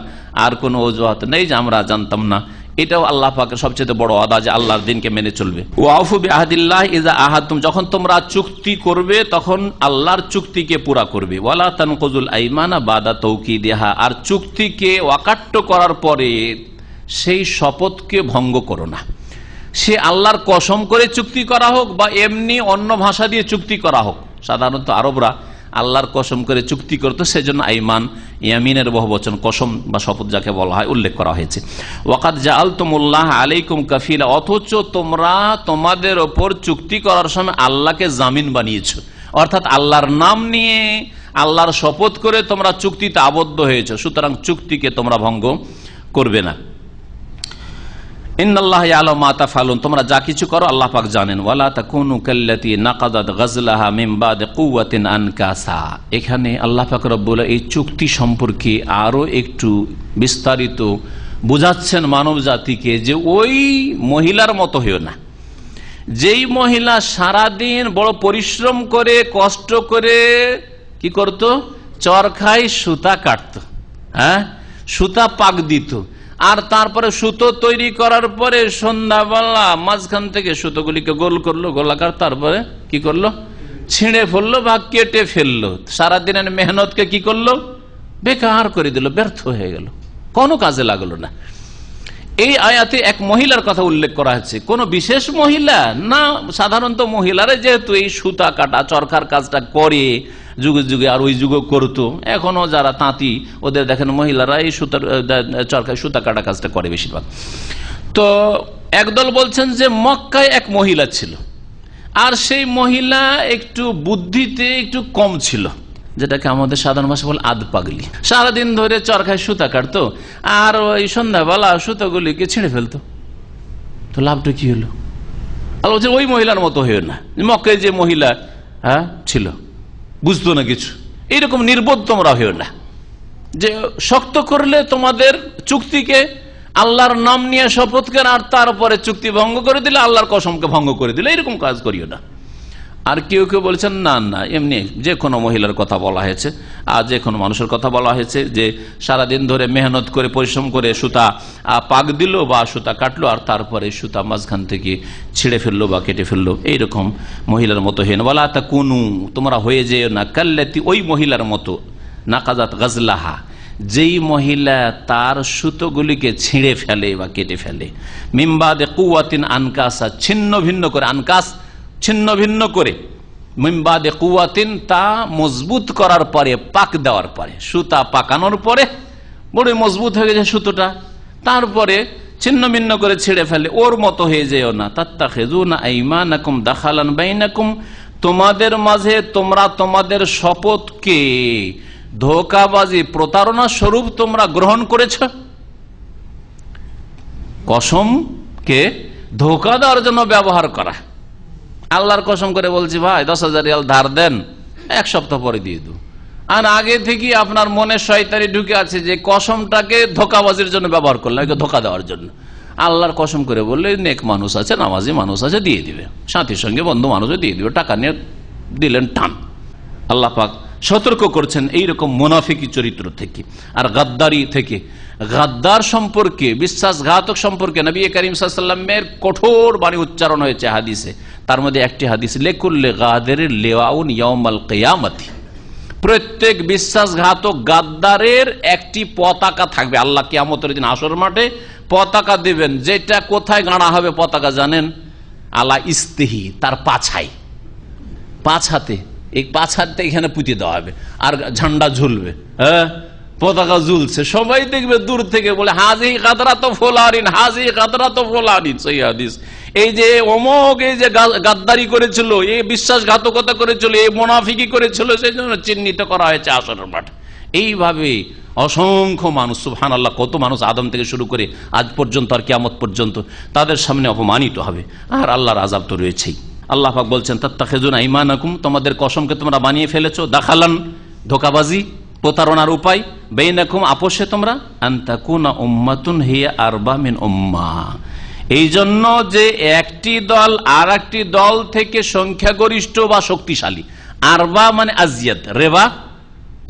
আর কোনো অজুহাত নেই যে আমরা জানতাম না। এটাও আল্লাহ পাকের সবচেয়ে বড় ওয়াদা যে আল্লাহর দ্বীনকে মেনে চলবে। ওয়াফু বিআহদিল্লাহ ইযা আহাদতুম, যখন তোমরা চুক্তি করবে তখন আল্লাহর চুক্তিকে পুরা করবে। ওয়ালা তানকুযুল আইমানা বাদা তাওকীদিহা, আর চুক্তিকে ওয়াকাট্য করার পরে সেই শপথকে ভঙ্গ করো না। সে আল্লাহর কসম করে চুক্তি করা হোক বা এমনি অন্য ভাষা দিয়ে চুক্তি করা হোক, সাধারণত আরবরা আল্লাহর কসম করে চুক্তি করতো, সেজন্য আইমান, ইয়ামিনের বহুবচন, কসম বা শপথ যাকে বলা হয় উল্লেখ করা হয়েছে। ওয়াকাদ জাআলতুমুল্লাহ আলাইকুম কাফিলা, অথচ তোমরা তোমাদের ওপর চুক্তি করার সময় আল্লাহকে জামিন বানিয়েছো, অর্থাৎ আল্লাহর নাম নিয়ে, আল্লাহর শপথ করে তোমরা চুক্তিতে আবদ্ধ হয়েছো, সুতরাং চুক্তিকে তোমরা ভঙ্গ করবে না। ইন্নাল্লাহ ইয়ালামু মা তাফআলুন, তোমরা যা কিছু করো আল্লাহ পাক জানেন। ওয়ালা তাকুনু কাল্লাতী নাকাদাত গাজলাহা মিন বাদি কুওয়াতিন আনকাসা, এখানে আল্লাহ পাক রব্বুল এই চুক্তি সম্পর্কে আরো একটু বিস্তারিত বুঝাচ্ছেন মানব জাতিকে যে ওই মহিলার মতো হইও না, যেই মহিলা সারাদিন বড় পরিশ্রম করে কষ্ট করে কি করত, চরখায় সুতা কাটত, হ্যাঁ সুতা পাক দিত, আর তারপরে সুতো তৈরি করার পরে সন্ধ্যাবেলা মাঝখান থেকে সুতোগুলিকে গোল করলো, গোলাকার, তারপরে কি করলো, ছিঁড়ে ফেললো বা কেটে ফেললো, সারাদিনের মেহনতকে কি করলো? বেকার করে দিল, ব্যর্থ হয়ে গেল, কোনো কাজে লাগলো না। এই আয়াতে এক মহিলার কথা উল্লেখ করা হচ্ছে, কোন বিশেষ মহিলা না, সাধারণত মহিলারা যেহেতু এই সুতা কাটা চরকার কাজটা করে যুগে যুগে, আর ওই যুগে করতো, এখনো যারা তাঁতি ওদের দেখেন মহিলারা এই সুতা কাটা কাজটা করে বেশিরভাগ। তো একদল বলছেন যে মক্কায় এক মহিলা ছিল, আর সেই মহিলা একটু বুদ্ধিতে একটু কম ছিল, যেটাকে আমাদের সাধারণ ভাষা বলে আধ পাগলি। সারাদিন ধরে চরকায় সুতা কাটতো, আর ওই সন্ধ্যাবেলা সুতাগুলিকে ছিঁড়ে ফেলতো। তো লাভটা কি হলো? আর বলছে ওই মহিলার মতো হয়েও না, মক্কায় যে মহিলা ছিল, বুঝতো না কিছু, এইরকম নির্বোধ তোমরা হয়েও না, যে শক্ত করলে তোমাদের চুক্তিকে, আল্লাহর নাম নিয়ে শপথ করে, আর তারপরে চুক্তি ভঙ্গ করে দিলে, আল্লাহর কসমকে ভঙ্গ করে দিলে, এরকম কাজ করিও না। আর কেউ কেউ বলছেন না না, এমনি যে কোনো মহিলার কথা বলা হয়েছে, আর যে কোনো মানুষের কথা বলা হয়েছে, যে সারাদিন ধরে মেহনত করে পরিশ্রম করে সুতা পাক দিল বা সুতা কাটলো, আর তারপরে সুতা মাঝখান থেকে ছিঁড়ে ফেললো বা কেটে ফেললো, এইরকম মহিলার মতো হেন বলা তা কোনু, তোমরা হয়ে যেও না কাল্লাতি, ওই মহিলার মতো, নাকাজাত গাজলাহা, যেই মহিলা তার সুতোগুলিকে ছিঁড়ে ফেলে বা কেটে ফেলে, মিম্বাদে কুওয়াতিন আনকাসা, ছিন্ন ভিন্ন করে, আনকাস ছিন্ন ভিন্ন করে, মিম্বাদে কুওয়াতিন তা মজবুত করার পরে, পাক দেওয়ার পরে, সুতা পাকানোর পরে বড় মজবুত হয়ে গেছে সুতোটা, তারপরে ছিন্ন ভিন্ন করে ছিঁড়ে ফেলে, ওর মতো হয়ে যেও না। তাত্তাখিযুনা আইমানাকুম দাখালান বাইনাকুম, তোমাদের মাঝে তোমরা তোমাদের শপথকে ধোঁকাবাজি প্রতারণা স্বরূপ তোমরা গ্রহণ করেছ। কসমকে ধোঁকা দেওয়ার জন্য ব্যবহার করা। আল্লাহর কসম করে বলছি ভাই 10,000 রিয়াল ধার দেন, এক সপ্তাহ পরে দিয়ে দেব, আর আগে থেকে আপনার মনে শয়তানি ঢুকে আছে যে কসমটাকে ধোঁকাবাজির জন্য ব্যবহার করলাম, ধোঁকা দেওয়ার জন্য। আল্লাহর কসম করে বললে নেক মানুষ আছে, নামাজি মানুষ আছে, দিয়ে দিবে, সাথীর সঙ্গে বন্ধু মানুষও দিয়ে দিবে, টাকা নিয়ে দিলেন টান। আল্লাহ পাক সতর্ক করছেন এইরকম মুনাফিকি চরিত্র থেকে আর গাদ্দারি থেকে। গাদ্দার সম্পর্কে, বিশ্বাসঘাতক সম্পর্কে নবী করিম সাল্লাল্লাহু আলাইহি ওয়াসাল্লামের কঠোর বাণী উচ্চারণ হয়েছে হাদিসে। তার মধ্যে একটি হাদিস, লিকুল্লি গাদিরিন লিওয়াউন ইয়াউমাল কিয়ামতি, প্রত্যেক বিশ্বাসঘাতক গাদ্দারের একটি পতাকা থাকবে। আল্লাহ কিয়ামতের দিন হাসর মাঠে পতাকা দিবেন, যেটা কোথায় গাড়া হবে পতাকা জানেন? আলা ইস্তিহি, তার পাছায়, পাছাতে, এই পাছাতে এখানে পুঁতে দেওয়া হবে, আর ঝান্ডা ঝুলবে, পতাকা ঝুলছে, সবাই দেখবে দূর থেকে, বলে হাজি গাদরা তো ফোলারিন, হাজি গাদরা তো ফোলারিন। সেই হাদিস, এই যে অমুক, এই যে গাদ্দারি করেছিল, এই বিশ্বাসঘাতকতা করেছিল, এই মুনাফিকি করেছিল, সেই জন্য চিহ্নিত করা হয়েছে আসরের মাঠ। এইভাবে অসংখ্য মানুষ, সুবহানাল্লাহ, কত মানুষ আদম থেকে শুরু করে আজ পর্যন্ত আর কিয়ামত পর্যন্ত তাদের সামনে অপমানিত হবে, আর আল্লাহর আযাব তো রয়েছেই। আল্লাহ পাক বলছেন তাত্তাখিযুনা আইমানাকুম, তোমাদের কসমকে তোমরা বানিয়ে ফেলেছো, দাখালান ধোঁকাবাজি প্রতারণার উপায়, বাইনাকুম আপোষে তোমরা, আনতাকুনা উম্মাতুন হিয়া আরবা মিন উম্মাহ, এই জন্য যে একটি দল আর একটি দল থেকে সংখ্যাগরিষ্ঠ বা শক্তিশালী। আরবা মানে আজিয়াত, রেবা,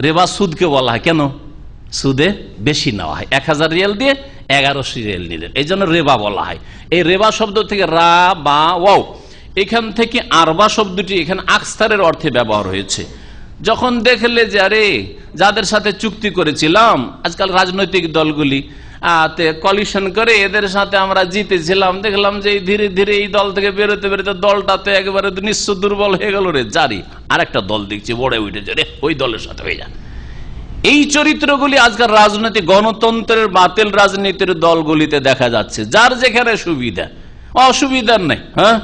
রেবা সুদকে বলা হয়, কেন? সুদে বেশি নেওয়া হয়, 1000 রিয়াল দিয়ে 1100 রিয়াল নিলেন, এই জন্য রেবা বলা হয়। এই রেবা শব্দ থেকে রা বা ওয়াও, এখান থেকে আরবা শব্দটি এখানে আকসারের অর্থে ব্যবহার হয়েছে। যখন দেখলে যে আরে যাদের সাথে চুক্তি করেছিলাম, আজকাল রাজনৈতিক দলগুলি কলিশন করে এদের সাথে আমরা জিতেছিলাম, দেখলাম যে ধীরে ধীরে এই দল থেকে বেরোতে বেরোতে দলটাতে একেবারে নিঃস্ব দুর্বল হয়ে গেল, রে জারি আরেকটা দল দেখছি বড়ে উঠেছে, রে ওই দলের সাথে হয়ে যান। এই চরিত্রগুলি আজকাল রাজনৈতিক গণতন্ত্রের বাতিল রাজনীতির দলগুলিতে দেখা যাচ্ছে, যার যেখানে সুবিধা, অসুবিধার নেই। হ্যাঁ,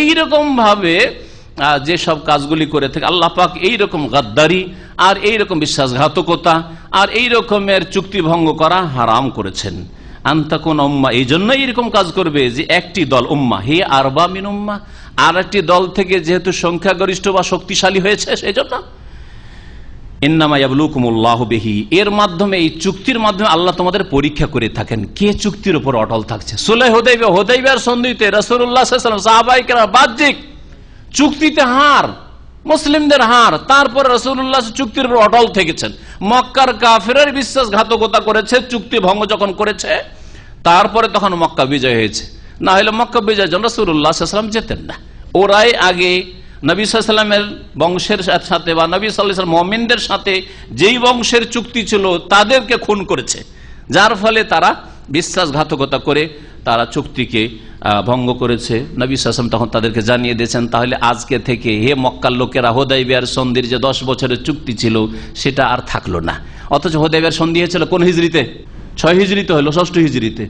এইরকম ভাবে যেসব কাজগুলি করে থাকে আল্লাহ পাক এইরকম গাদ্দারি আর এইরকম বিশ্বাসঘাতকতা আর এই রকমের চুক্তি ভঙ্গ করা হারাম করেছেন। আনতাকুন উম্মাহ, এই জন্য এইরকম কাজ করবে যে একটি দল, উম্মাহ হে আরবা মিন উম্মাহ, আর একটি দল থেকে যেহেতু সংখ্যাগরিষ্ঠ বা শক্তিশালী হয়েছে, সেই জন্য ইন্নামা ইয়াবলুকুমুল্লাহু বিহি, এর মাধ্যমে, এই চুক্তির মাধ্যমে আল্লাহ তোমাদের পরীক্ষা করে থাকেন কে চুক্তির উপর অটল থাকছে। সুলহ হুদাইবিয়া, হুদাইবিয়ার সন্ধিতে রাসূলুল্লাহ সাল্লাল্লাহু আলাইহি ওয়াসাল্লাম, সাহাবায়ে কেরাম বাহ্যিক চুক্তিতে হার, মুসলিমদের হার, তারপর রাসূলুল্লাহ চুক্তির উপর অটল থেকেছেন। মক্কার কাফেরের বিশ্বাসঘাতকতা করেছে, চুক্তি ভঙ্গ যখন করেছে, তারপরে তখন মক্কা বিজয় হয়েছে। না হলে মক্কা বিজয়ের জন্য রাসূলুল্লাহ সাল্লাল্লাহু আলাইহি ওয়াসাল্লাম যেতেন না, ওরাই আগে নবী সাল্লাল্লাহু আলাইহি ওয়াসাল্লামের বংশের সাথে বা নবী সাল্লাল্লাহু আলাইহি ওয়াসাল্লাম মুমিনদের সাথে যেই বংশের চুক্তি ছিল তাদেরকে খুন করেছে, যার ফলে তারা বিশ্বাসঘাতকতা করে তারা চুক্তিকে ভঙ্গ করেছে। নবী সাল্লাল্লাহু আলাইহি ওয়াসাল্লাম তখন তাদেরকে জানিয়ে দিয়েছেন, তাহলে আজকে থেকে হে মক্কার লোকেরা, হুদায়বিয়ার সন্ধির যে 10 বছরের চুক্তি ছিল সেটা আর থাকলো না। অথচ হুদায়বিয়ার সন্ধি হয়েছিল কোন হিজরিতে? 6 হিজরিতে হলো, 6 হিজরিতে।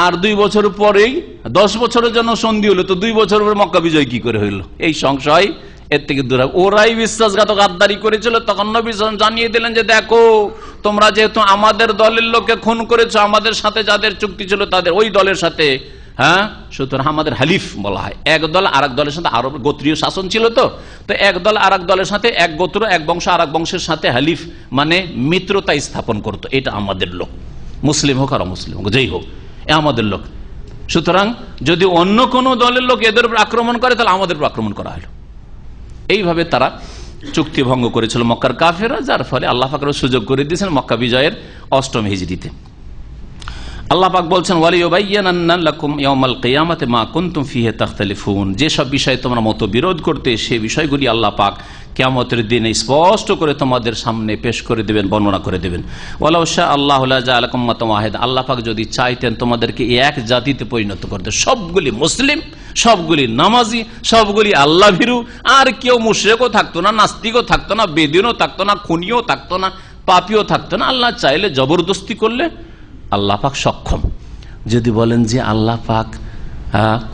আর 2 বছর পরেই 10 বছরের জন্য সন্ধি হলো, তো 2 বছর পরে মক্কা বিজয় কি করে হইল? এই সংশয় এর থেকে দূর হবে। ওরাই বিশ্বাসঘাতক গাদ্দারি করেছিল। তখন নবী সাল্লাল্লাহু আলাইহি ওয়াসাল্লাম জানিয়ে দিলেন যে দেখো, তোমরা যেহেতু আমাদের দলের লোককে খুন করেছো, আমাদের সাথে যাদের চুক্তি ছিল তাদের ওই দলের সাথে, হ্যাঁ, সুতরাং আমাদের হালিফ বলা হয়। এক দল আর এক দলের সাথে, আরব গোত্রীয় শাসন ছিল, তো এক দল আর এক দলের সাথে, এক গোত্র এক বংশ আর এক বংশের সাথে হালিফ মানে মিত্রতা স্থাপন করতো। এটা আমাদের লোক, মুসলিম হোক আর অমুসলিম হোক, যেই হোক, এ আমাদের লোক। সুতরাং যদি অন্য কোনো দলের লোক এদের উপর আক্রমণ করে তাহলে আমাদের উপর আক্রমণ করা হলো। এইভাবে তারা চুক্তি ভঙ্গ করেছিল মক্কার কাফেররা, যার ফলে আল্লাহ পাক সুযোগ করে দিয়েছেন মক্কা বিজয়ের 8ম হিজরিতে। আল্লাহ পাক বলছেন, ওয়ালিয়ুবায়্যিনান্না লাকুম ইয়াওমাল কিয়ামাতি মা কুনতুম ফীহি তাখতালিফুন। যেসব বিষয়ে তোমরা মতবিরোধ করতে, সেই বিষয়গুলি আল্লাহ পাক কিয়ামতের দিনে স্পষ্ট করে তোমাদের সামনে পেশ করে দেবেন, বর্ণনা করে দেবেন। ওয়ালাউ শা আল্লাহু লা জাআলাকুম উম্মাতান ওয়াহিদা। আল্লাহ পাক যদি চাইতেন তোমাদেরকে এক জাতিতে পরিণত করতে, সবগুলি মুসলিম, সবগুলি নামাজি, সবগুলি আল্লাহ ভীরু, আর কেউ মুশরিকও থাকতো না, নাস্তিকও থাকতো না, বেদিনও থাকতো না, খুনিও থাকতো না, পাপীও থাকতো না। আল্লাহ চাইলে জবরদস্তি করলে আল্লাহ পাক সক্ষম। যদি বলেন যে আল্লাহ পাক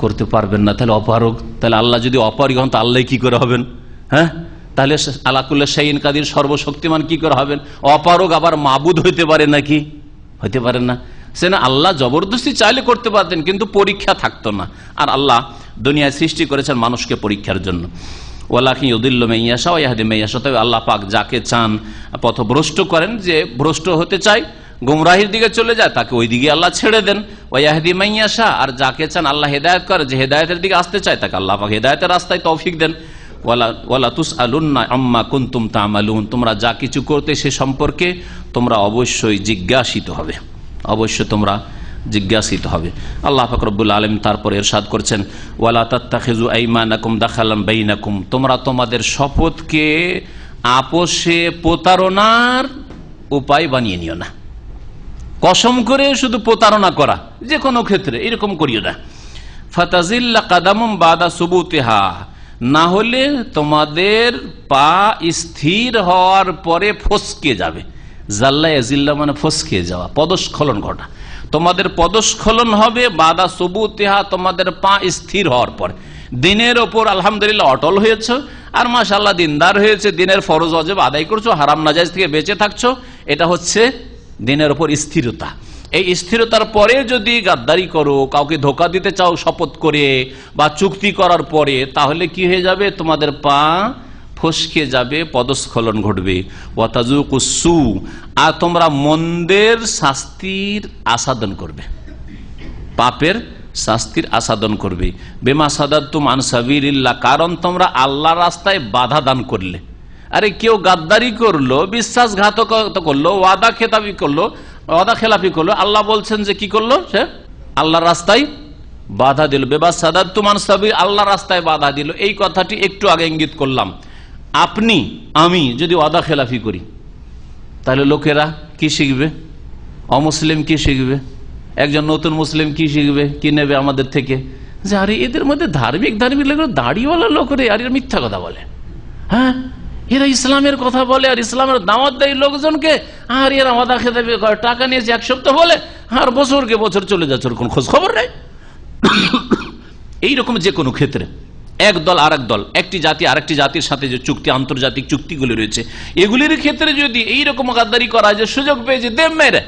করতে পারবেন না, তাহলে অপারগ। তাহলে আল্লাহ যদি অপারগ হন, তো আল্লাহ কি করে হবেন? হ্যাঁ, তাহলে আলা কুল্লি শাইইন কাদির, সর্বশক্তিমান কি করে হবেন? অপারগ আবার মাবুদ হইতে পারে নাকি? হইতে পারেন না। সে না, আল্লাহ জবরদস্তি চাইলে করতে পারতেন, কিন্তু পরীক্ষা থাকতো না। আর আল্লাহ দুনিয়ায় সৃষ্টি করেছেন মানুষকে পরীক্ষার জন্য। ওয়ালাকিন ইউদিল্লু মান ইয়াশা ওয়া ইয়াহদি মান ইয়াশা। তবে আল্লাহ পাক যাকে চান পথভ্রষ্ট করেন, যে ভ্রষ্ট হতে চায়, গুমরাহির দিকে চলে যায়, তাকে ওই দিকে আল্লাহ ছেড়ে দেন। ওয়া ইয়াহদি মান ইয়াশা, আর যাকে চান আল্লাহ হেদায়েত করে, যে হেদায়েতের দিকে আসতে চায়, তাকে আল্লাহ পাক হেদায়েতের রাস্তায় তৌফিক দেন। ওয়ালা তুসআলুন্না আম্মা কুনতুম তা'মালুন। তোমরা যা কিছু করতে সে সম্পর্কে তোমরা অবশ্যই জিজ্ঞাসিত হবে, অবশ্যই তোমরা জিজ্ঞাসিত হবে। আল্লাহ পাক রব্বুল আলামিন তারপর ইরশাদ করছেন, ওয়ালা তাত্তাখিযু আইমানাকুম দাখালাম বাইনাকুম। তোমরা তোমাদের শপথকে আপোষে প্রতারণার উপায় বানিয়ে নিও না। কসম করে শুধু প্রতারণা করা, যে কোনো ক্ষেত্রে এরকম করিও না। ফাতাজিল্লা কাদামুম বাদা সুবুতিহা, না হলে তোমাদের পা স্থির হওয়ার পরে ফসকে যাবে। জাল্লা ইয়াজিল্লা মানে ফসকে যাওয়া, পদস্খলন ঘটা। তোমাদের পদস্খলন হবে বাদা সুবুতিহা, তোমাদের পা স্থির হওয়ার পর। দিনের ওপর আলহামদুলিল্লাহ অটল হয়েছ, আর মাশাআল্লাহ দিনদার হয়েছে, দিনের ফরজ ওয়াজিব আদায় করছো, হারাম নাজায়েজ থেকে বেঁচে থাকছো, এটা হচ্ছে দিনের ওপর স্থিরতা। এই স্থিরতার পরে যদি গাদ্দারি করো, কাউকে ধোকা দিতে চাও শপথ করে বা চুক্তি করার পরে, তাহলে কি হয়ে যাবে? তোমাদের পা ফসকে যাবে, পদস্খলন ঘটবে। ওয়াতাজুকুসু, আর তোমরা মন্দের শাস্তির আস্বাদন করবে, পাপের শাস্তির আস্বাদন করবে। বিমা সাদাদতুম আন সাবিলিল্লাহ, কারণ তোমরা আল্লাহর রাস্তায় বাধা দান করলে। আরে কেউ গাদ্দারি করলো, বিশ্বাসঘাতকতা করলো, ওয়াদা খেলাফি করলো, আল্লাহ বলছেন যে কি করলো? সে আল্লাহর রাস্তায় বাধা দিল। বেবা সাদাদতুম আন সাবিল, আল্লাহর রাস্তায় বাধা দিল। এই কথাটি একটু আগে ইঙ্গিত করলাম। আপনি আমি যদি ওয়াদা খেলাফি করি, তাহলে লোকেরা কি শিখবে? অমুসলিম কি শিখবে? একজন নতুন মুসলিম কি শিখবে, কি নেবে আমাদের থেকে? যে আরে এদের মধ্যে ধার্মিক লোক, দাড়িওয়ালা লোক রে, আর এরা মিথ্যা কথা বলে। হ্যাঁ, এরা ইসলামের কথা বলে আর ইসলামের দাওয়াত দেয় লোকজনকে, আর এরা ওয়াদা খেলাফি করে, টাকা নিয়েছে 1 সপ্তাহ বলে, আর বছরকে বছর চলে যাচ্ছে, ওর কোন খোঁজ খবর নেই। এইরকম যে কোনো ক্ষেত্রে এক দল আর এক দল, একটি জাতি আরেকটি জাতির সাথে যে চুক্তি, আন্তর্জাতিক চুক্তিগুলি রয়েছে, এগুলির ক্ষেত্রে যদি এইরকম গাদ্দারি করা, যে সুযোগ পেয়েছে দে মেরে,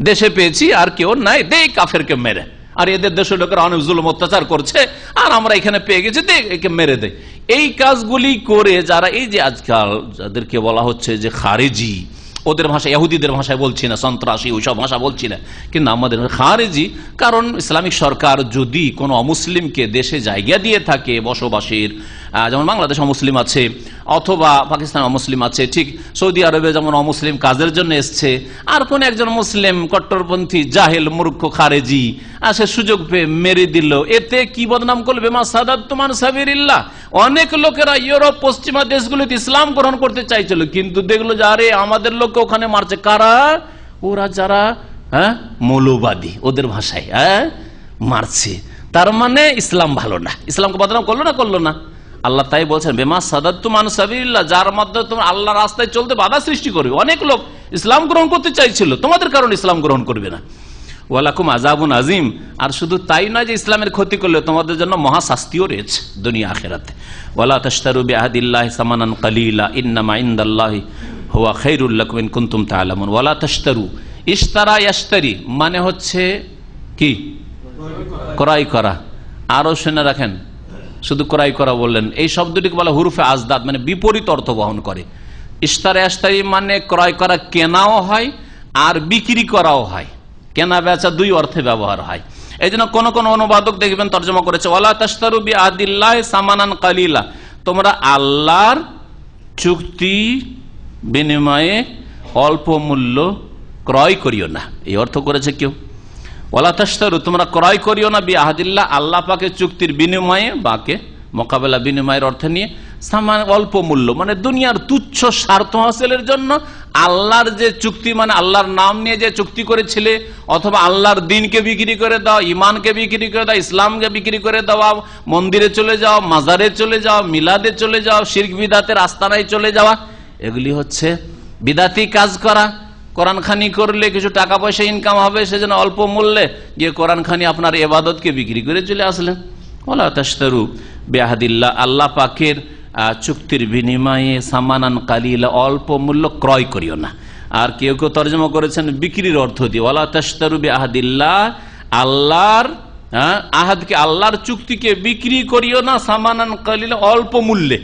দেশে পেয়েছি আর কেউ নাই, দে কাফেরকে মেরে, আর এদের দেশের লোকেরা অনেক জুলুম অত্যাচার করছে, আর আমরা এখানে পেয়ে গেছি, দে একে মেরে দে। এই কাজগুলি করে যারা, এই যে আজকাল যাদেরকে বলা হচ্ছে যে খারেজি, ওদের ভাষা, ইহুদিদের ভাষায় বলছি না, সন্ত্রাসী ওইসব ভাষা বলছি না, কিন্তু আমাদের খারেজি। কারণ ইসলামিক সরকার যদি কোনো অমুসলিমকে দেশে জায়গা দিয়ে থাকে বসবাসের, যেমন বাংলাদেশ অমুসলিম আছে অথবা পাকিস্তান অমুসলিম আছে, ঠিক সৌদি আরবে যেমন অমুসলিম কাজের জন্য এসছে, আর কোন একজন মুসলিম কট্টরপন্থী জাহেল মূর্খ খারেজি সে সুযোগ পেয়ে মেরে দিল, এতে কি বদনাম করবে? মা সাদাতুম আন সাবিলিল্লাহ। অনেক লোকেরা ইউরোপ পশ্চিমা দেশগুলিতে ইসলাম গ্রহণ করতে চাইছিল, কিন্তু দেখলো যে আরে আমাদের লোককে ওখানে মারছে। কারা? ওরা যারা মৌলবাদী, ওদের ভাষায় মারছে। তার মানে ইসলাম ভালো না। ইসলামকে বদনাম করলো না? আল্লাহ তাই বলছেন বেমা সাদাতুম আন সাবিলিল্লাহ, যার মাধ্যমে তোমরা আল্লাহর রাস্তায় চলতে বাধা সৃষ্টি করবে। অনেক লোক ইসলাম গ্রহণ করতে চাইছিল, তোমাদের কারণে ইসলাম গ্রহণ করবে না। ওয়ালাকুম আযাবুন আযীম। আর শুধু তাই নয় যে ইসলামের ক্ষতি করলে তোমাদের জন্য মহা শাস্তিও রয়েছে দুনিয়া আখিরাতে। ওয়ালা তাশতারু বিআহদিল্লাহি সামানান কালীলা ইন্নামা ইনদাল্লাহি হুয়া খায়রুল লাকুম ইন কুনতুম তা'লামুন। ওয়ালা তাশতারু, ইশতারা ইয়াশতারি মানে হচ্ছে কি? ক্রয় করা। আরো শুনে রাখেন, শুধু ক্রয় করা বললেন, এই শব্দটিকে বলা হুরুফে আজদাদ, মানে বিপরীত অর্থ বহন করে। ইশতারা ইয়াশতারি মানে ক্রয় করা, কেনাও হয় আর বিক্রি করাও হয়। কেনা বেচা দুই অর্থে ব্যবহার হয়। এই জন্য কোন কোন অনুবাদক দেখবেন তর্জমা করেছে ওয়ালা তাশতারু বিআহদিল্লাহি সামানান কালীলা, তোমরা আল্লাহর চুক্তি বিনিময়ে অল্প মূল্য ক্রয় করিও না, এই অর্থ করেছে কেউ। ওয়ালা তাশতারু, তোমরা ক্রয় করিও না বিআহদিল্লাহ, আল্লাহ পাকের চুক্তির বিনিময়ে, বাকে মোকাবেলা বিনিময়ের অর্থে নিয়ে, সামান অল্প মূল্য মানে দুনিয়ার তুচ্ছ স্বার্থ হাসিলের জন্য আল্লাহর যে চুক্তি, মানে আল্লাহর নাম নিয়ে যে চুক্তি করেছিলে, অথবা আল্লাহর দিনকে বিক্রি করে দাও, ইমানকে বিক্রি করে দাও, ইসলামকে বিক্রি করে দেওয়া, মন্দিরে চলে যাও, মাজারে চলে যাও, মিলাদে চলে যাও, শিরক বিদাতের আস্তানায় চলে যাওয়া, এগুলি হচ্ছে বিদাতি কাজ করা। কোরআন খানি করলে কিছু টাকা পয়সা ইনকাম হবে, সেজন্য অল্প মূল্যে গিয়ে কোরআন খানি আপনার ইবাদতকে বিক্রি করে চলে আসলেন। ওয়ালা তাশতারু বিআহদিল্লাহ, আল্লাহ পাকের চুক্তির বিনিময়ে সামানান কালীলা, অল্প মূল্য ক্রয় করিও না। আর কেউ কেউ তর্জমা করেছেন বিক্রির অর্থ দিয়ে, ওয়ালা তাশতারু বিআহদিল্লাহ, আল্লাহর আহাদকে, আল্লাহর চুক্তিকে বিক্রি করিও না সামানান কালীলা, অল্প মূল্যে।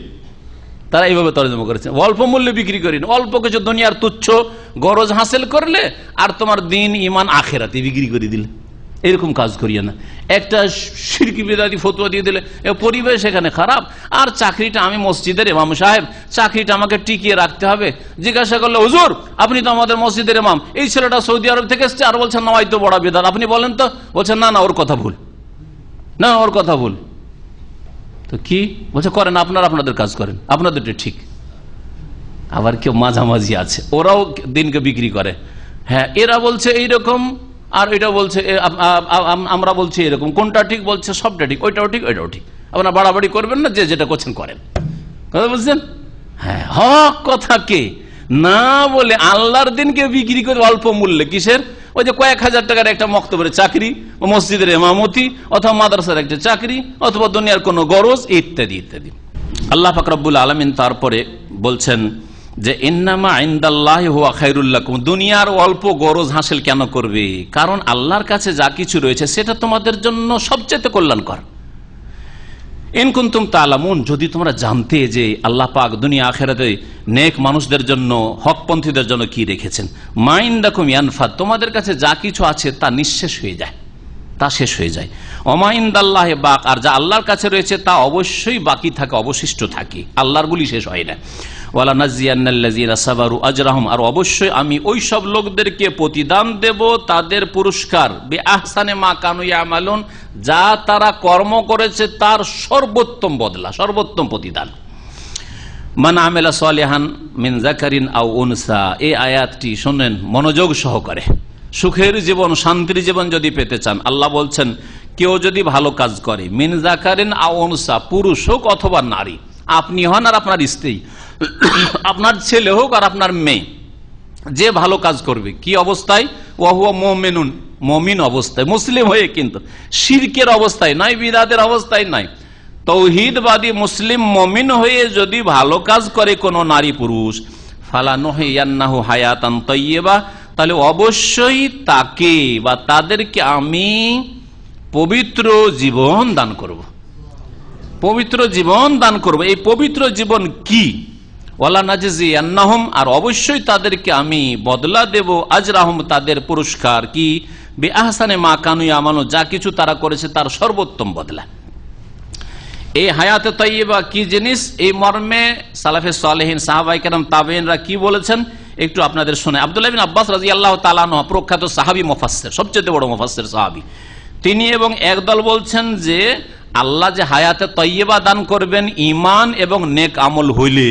তারা এইভাবে তর্জমা করেছে, অল্প মূল্যে বিক্রি করি না, অল্প কিছু দুনিয়ার তুচ্ছ গরজ হাসিল করলে আর তোমার দিন ইমান আখেরাতে বিক্রি করে দিলে, এরকম কাজ করিও না। একটা শিরকি বিদাতি ফতোয়া দিয়ে দিলে, পরিবেশ এখানে খারাপ, আর চাকরিটা আমি মসজিদের ইমাম সাহেব, চাকরিটা আমাকে টিকিয়ে রাখতে হবে। জিজ্ঞাসা করলে হুজুর আপনি তো আমাদের মসজিদের ইমাম, এই ছেলেটা সৌদি আরব থেকে এসছে, আর বলছেন নামাই তো বড় বিদাত, আপনি বলেন তো, বলছেন না ওর কথা ভুল, না ওর কথা ভুল। তো কি বলছে? করেন আপনারা, আপনাদের কাজ করেন, আপনাদেরটা ঠিক। আবার কেউ মাঝামাঝি আছে, ওরাও দিনকে বিক্রি করে। হ্যাঁ, এরা বলছে এইরকম, আর এটা বলছে আমরা বলছি এরকম, কোনটা ঠিক? বলছে সবটা ঠিক, ওইটাও ঠিক, ওইটাও ঠিক। আপনারা বাড়াবাড়ি করবেন না, যে যেটা করছেন করেন, কথা বুঝছেন? হ্যাঁ, হক কথা কে না বলে আল্লাহর দিনকে বিক্রি করে অল্প মূল্যে। কিসের? ওই যে কয়েক হাজার টাকার একটা মক্তবের চাকরি, মসজিদের ইমামতি, অথবা মাদ্রাসার একটা চাকরি, অথবা দুনিয়ার কোনো গরজ, ইত্যাদি ইত্যাদি। আল্লাহ পাক রব্বুল আলামিন তারপরে বলছেন যে ইন্নামা ইনদাল্লাহি হুয়া খায়রুল লাকুম, দুনিয়ার অল্প গরজ হাসিল কেন করবে? কারণ আল্লাহর কাছে যা কিছু রয়েছে সেটা তোমাদের জন্য সবচেয়ে কল্যাণকর। ইন কুনতুম তা'লামুন, যদি তোমরা জানতে যে আল্লাহ পাক দুনিয়া আখিরাতে নেক মানুষদের জন্য, হকপন্থীদের জন্য কি রেখেছেন। মা ইনদাকুম ইয়ানফাদ, তোমাদের কাছে যা কিছু আছে তা নিঃশেষ হয়ে যায়, তা শেষ হয়ে যায়। ওমা ইনদাল্লাহি বাক, আর যা আল্লাহর কাছে রয়েছে তা অবশ্যই বাকি থাকে, অবশিষ্ট থাকে, আল্লাহর গুলি শেষ হয় না। ওয়ালা নাজিয়ান্নাল্লাযীনা সাবারু আজরাহুম, আর অবশ্যই আমি ওই সব লোকদেরকে প্রতিদান দেব তাদের পুরস্কার, বিআহসানি মা কানু ইয়ামালুন, যা তারা কর্ম করেছে তার সর্বোত্তম বদলা, সর্বোত্তম প্রতিদান। মান আমিলা সালিহান মিন যাকারিন আও উনসা, এই আয়াতটি শুনেন মনোযোগ সহকারে। সুখের জীবন, শান্তির জীবন যদি পেতে চান, আল্লাহ বলছেন কেউ যদি ভালো কাজ করে, মিন যাকারিন আও উনসা, পুরুষ হোক অথবা নারী, আপনি হন আর আপনার স্ত্রী, আপনার ছেলে হোক আর আপনার মেয়ে, যে ভালো কাজ করবে, কি অবস্থায়? ওয়াহুয়া মুমিনুন, মুমিন অবস্থায়, মুসলিম হয়ে, কিন্তু শিরকের অবস্থায় নয়, বিদাতের অবস্থায় নয়, তৌহিদবাদী মুসলিম মুমিন হয়ে যদি ভালো কাজ করে কোন নারী পুরুষ, ফালানুহিয়ান্নাহু হায়াতান তাইয়্যিবা, তাহলে অবশ্যই তাকে বা তাদেরকে আমি পবিত্র জীবন দান করব, পবিত্র জীবন দান করব। এই পবিত্র জীবন কি? ওয়ালা নাজজিয়ান্নাহুম, আর অবশ্যই তাদেরকে আমি বদলা দেব, আজরাহুম, তাদের পুরস্কার, কি? বিআহসানি মা কানু ইয়ামালুন, যা কিছু তারা করেছে তার সর্বোত্তম বদলা। এই হায়াতে তাইয়্যিবা কি জিনিস, এই মর্মে সালাফে সালেহিন, সাহাবায়ে কেরাম, তাবেঈনরা কি বলেছেন একটু আপনাদের শুনে। আব্দুল্লাহ বিন আব্বাস রাদিয়াল্লাহু তাআলা আনহু প্রখ্যাত সাহাবী মুফাসসির, সবচেয়ে বড় মুফাসসির সাহাবী, তিনি এবং একদল বলছেন যে আল্লাহ যে হায়াতে তাইয়্যিবা দান করবেন ঈমান এবং নেক আমল হইলে,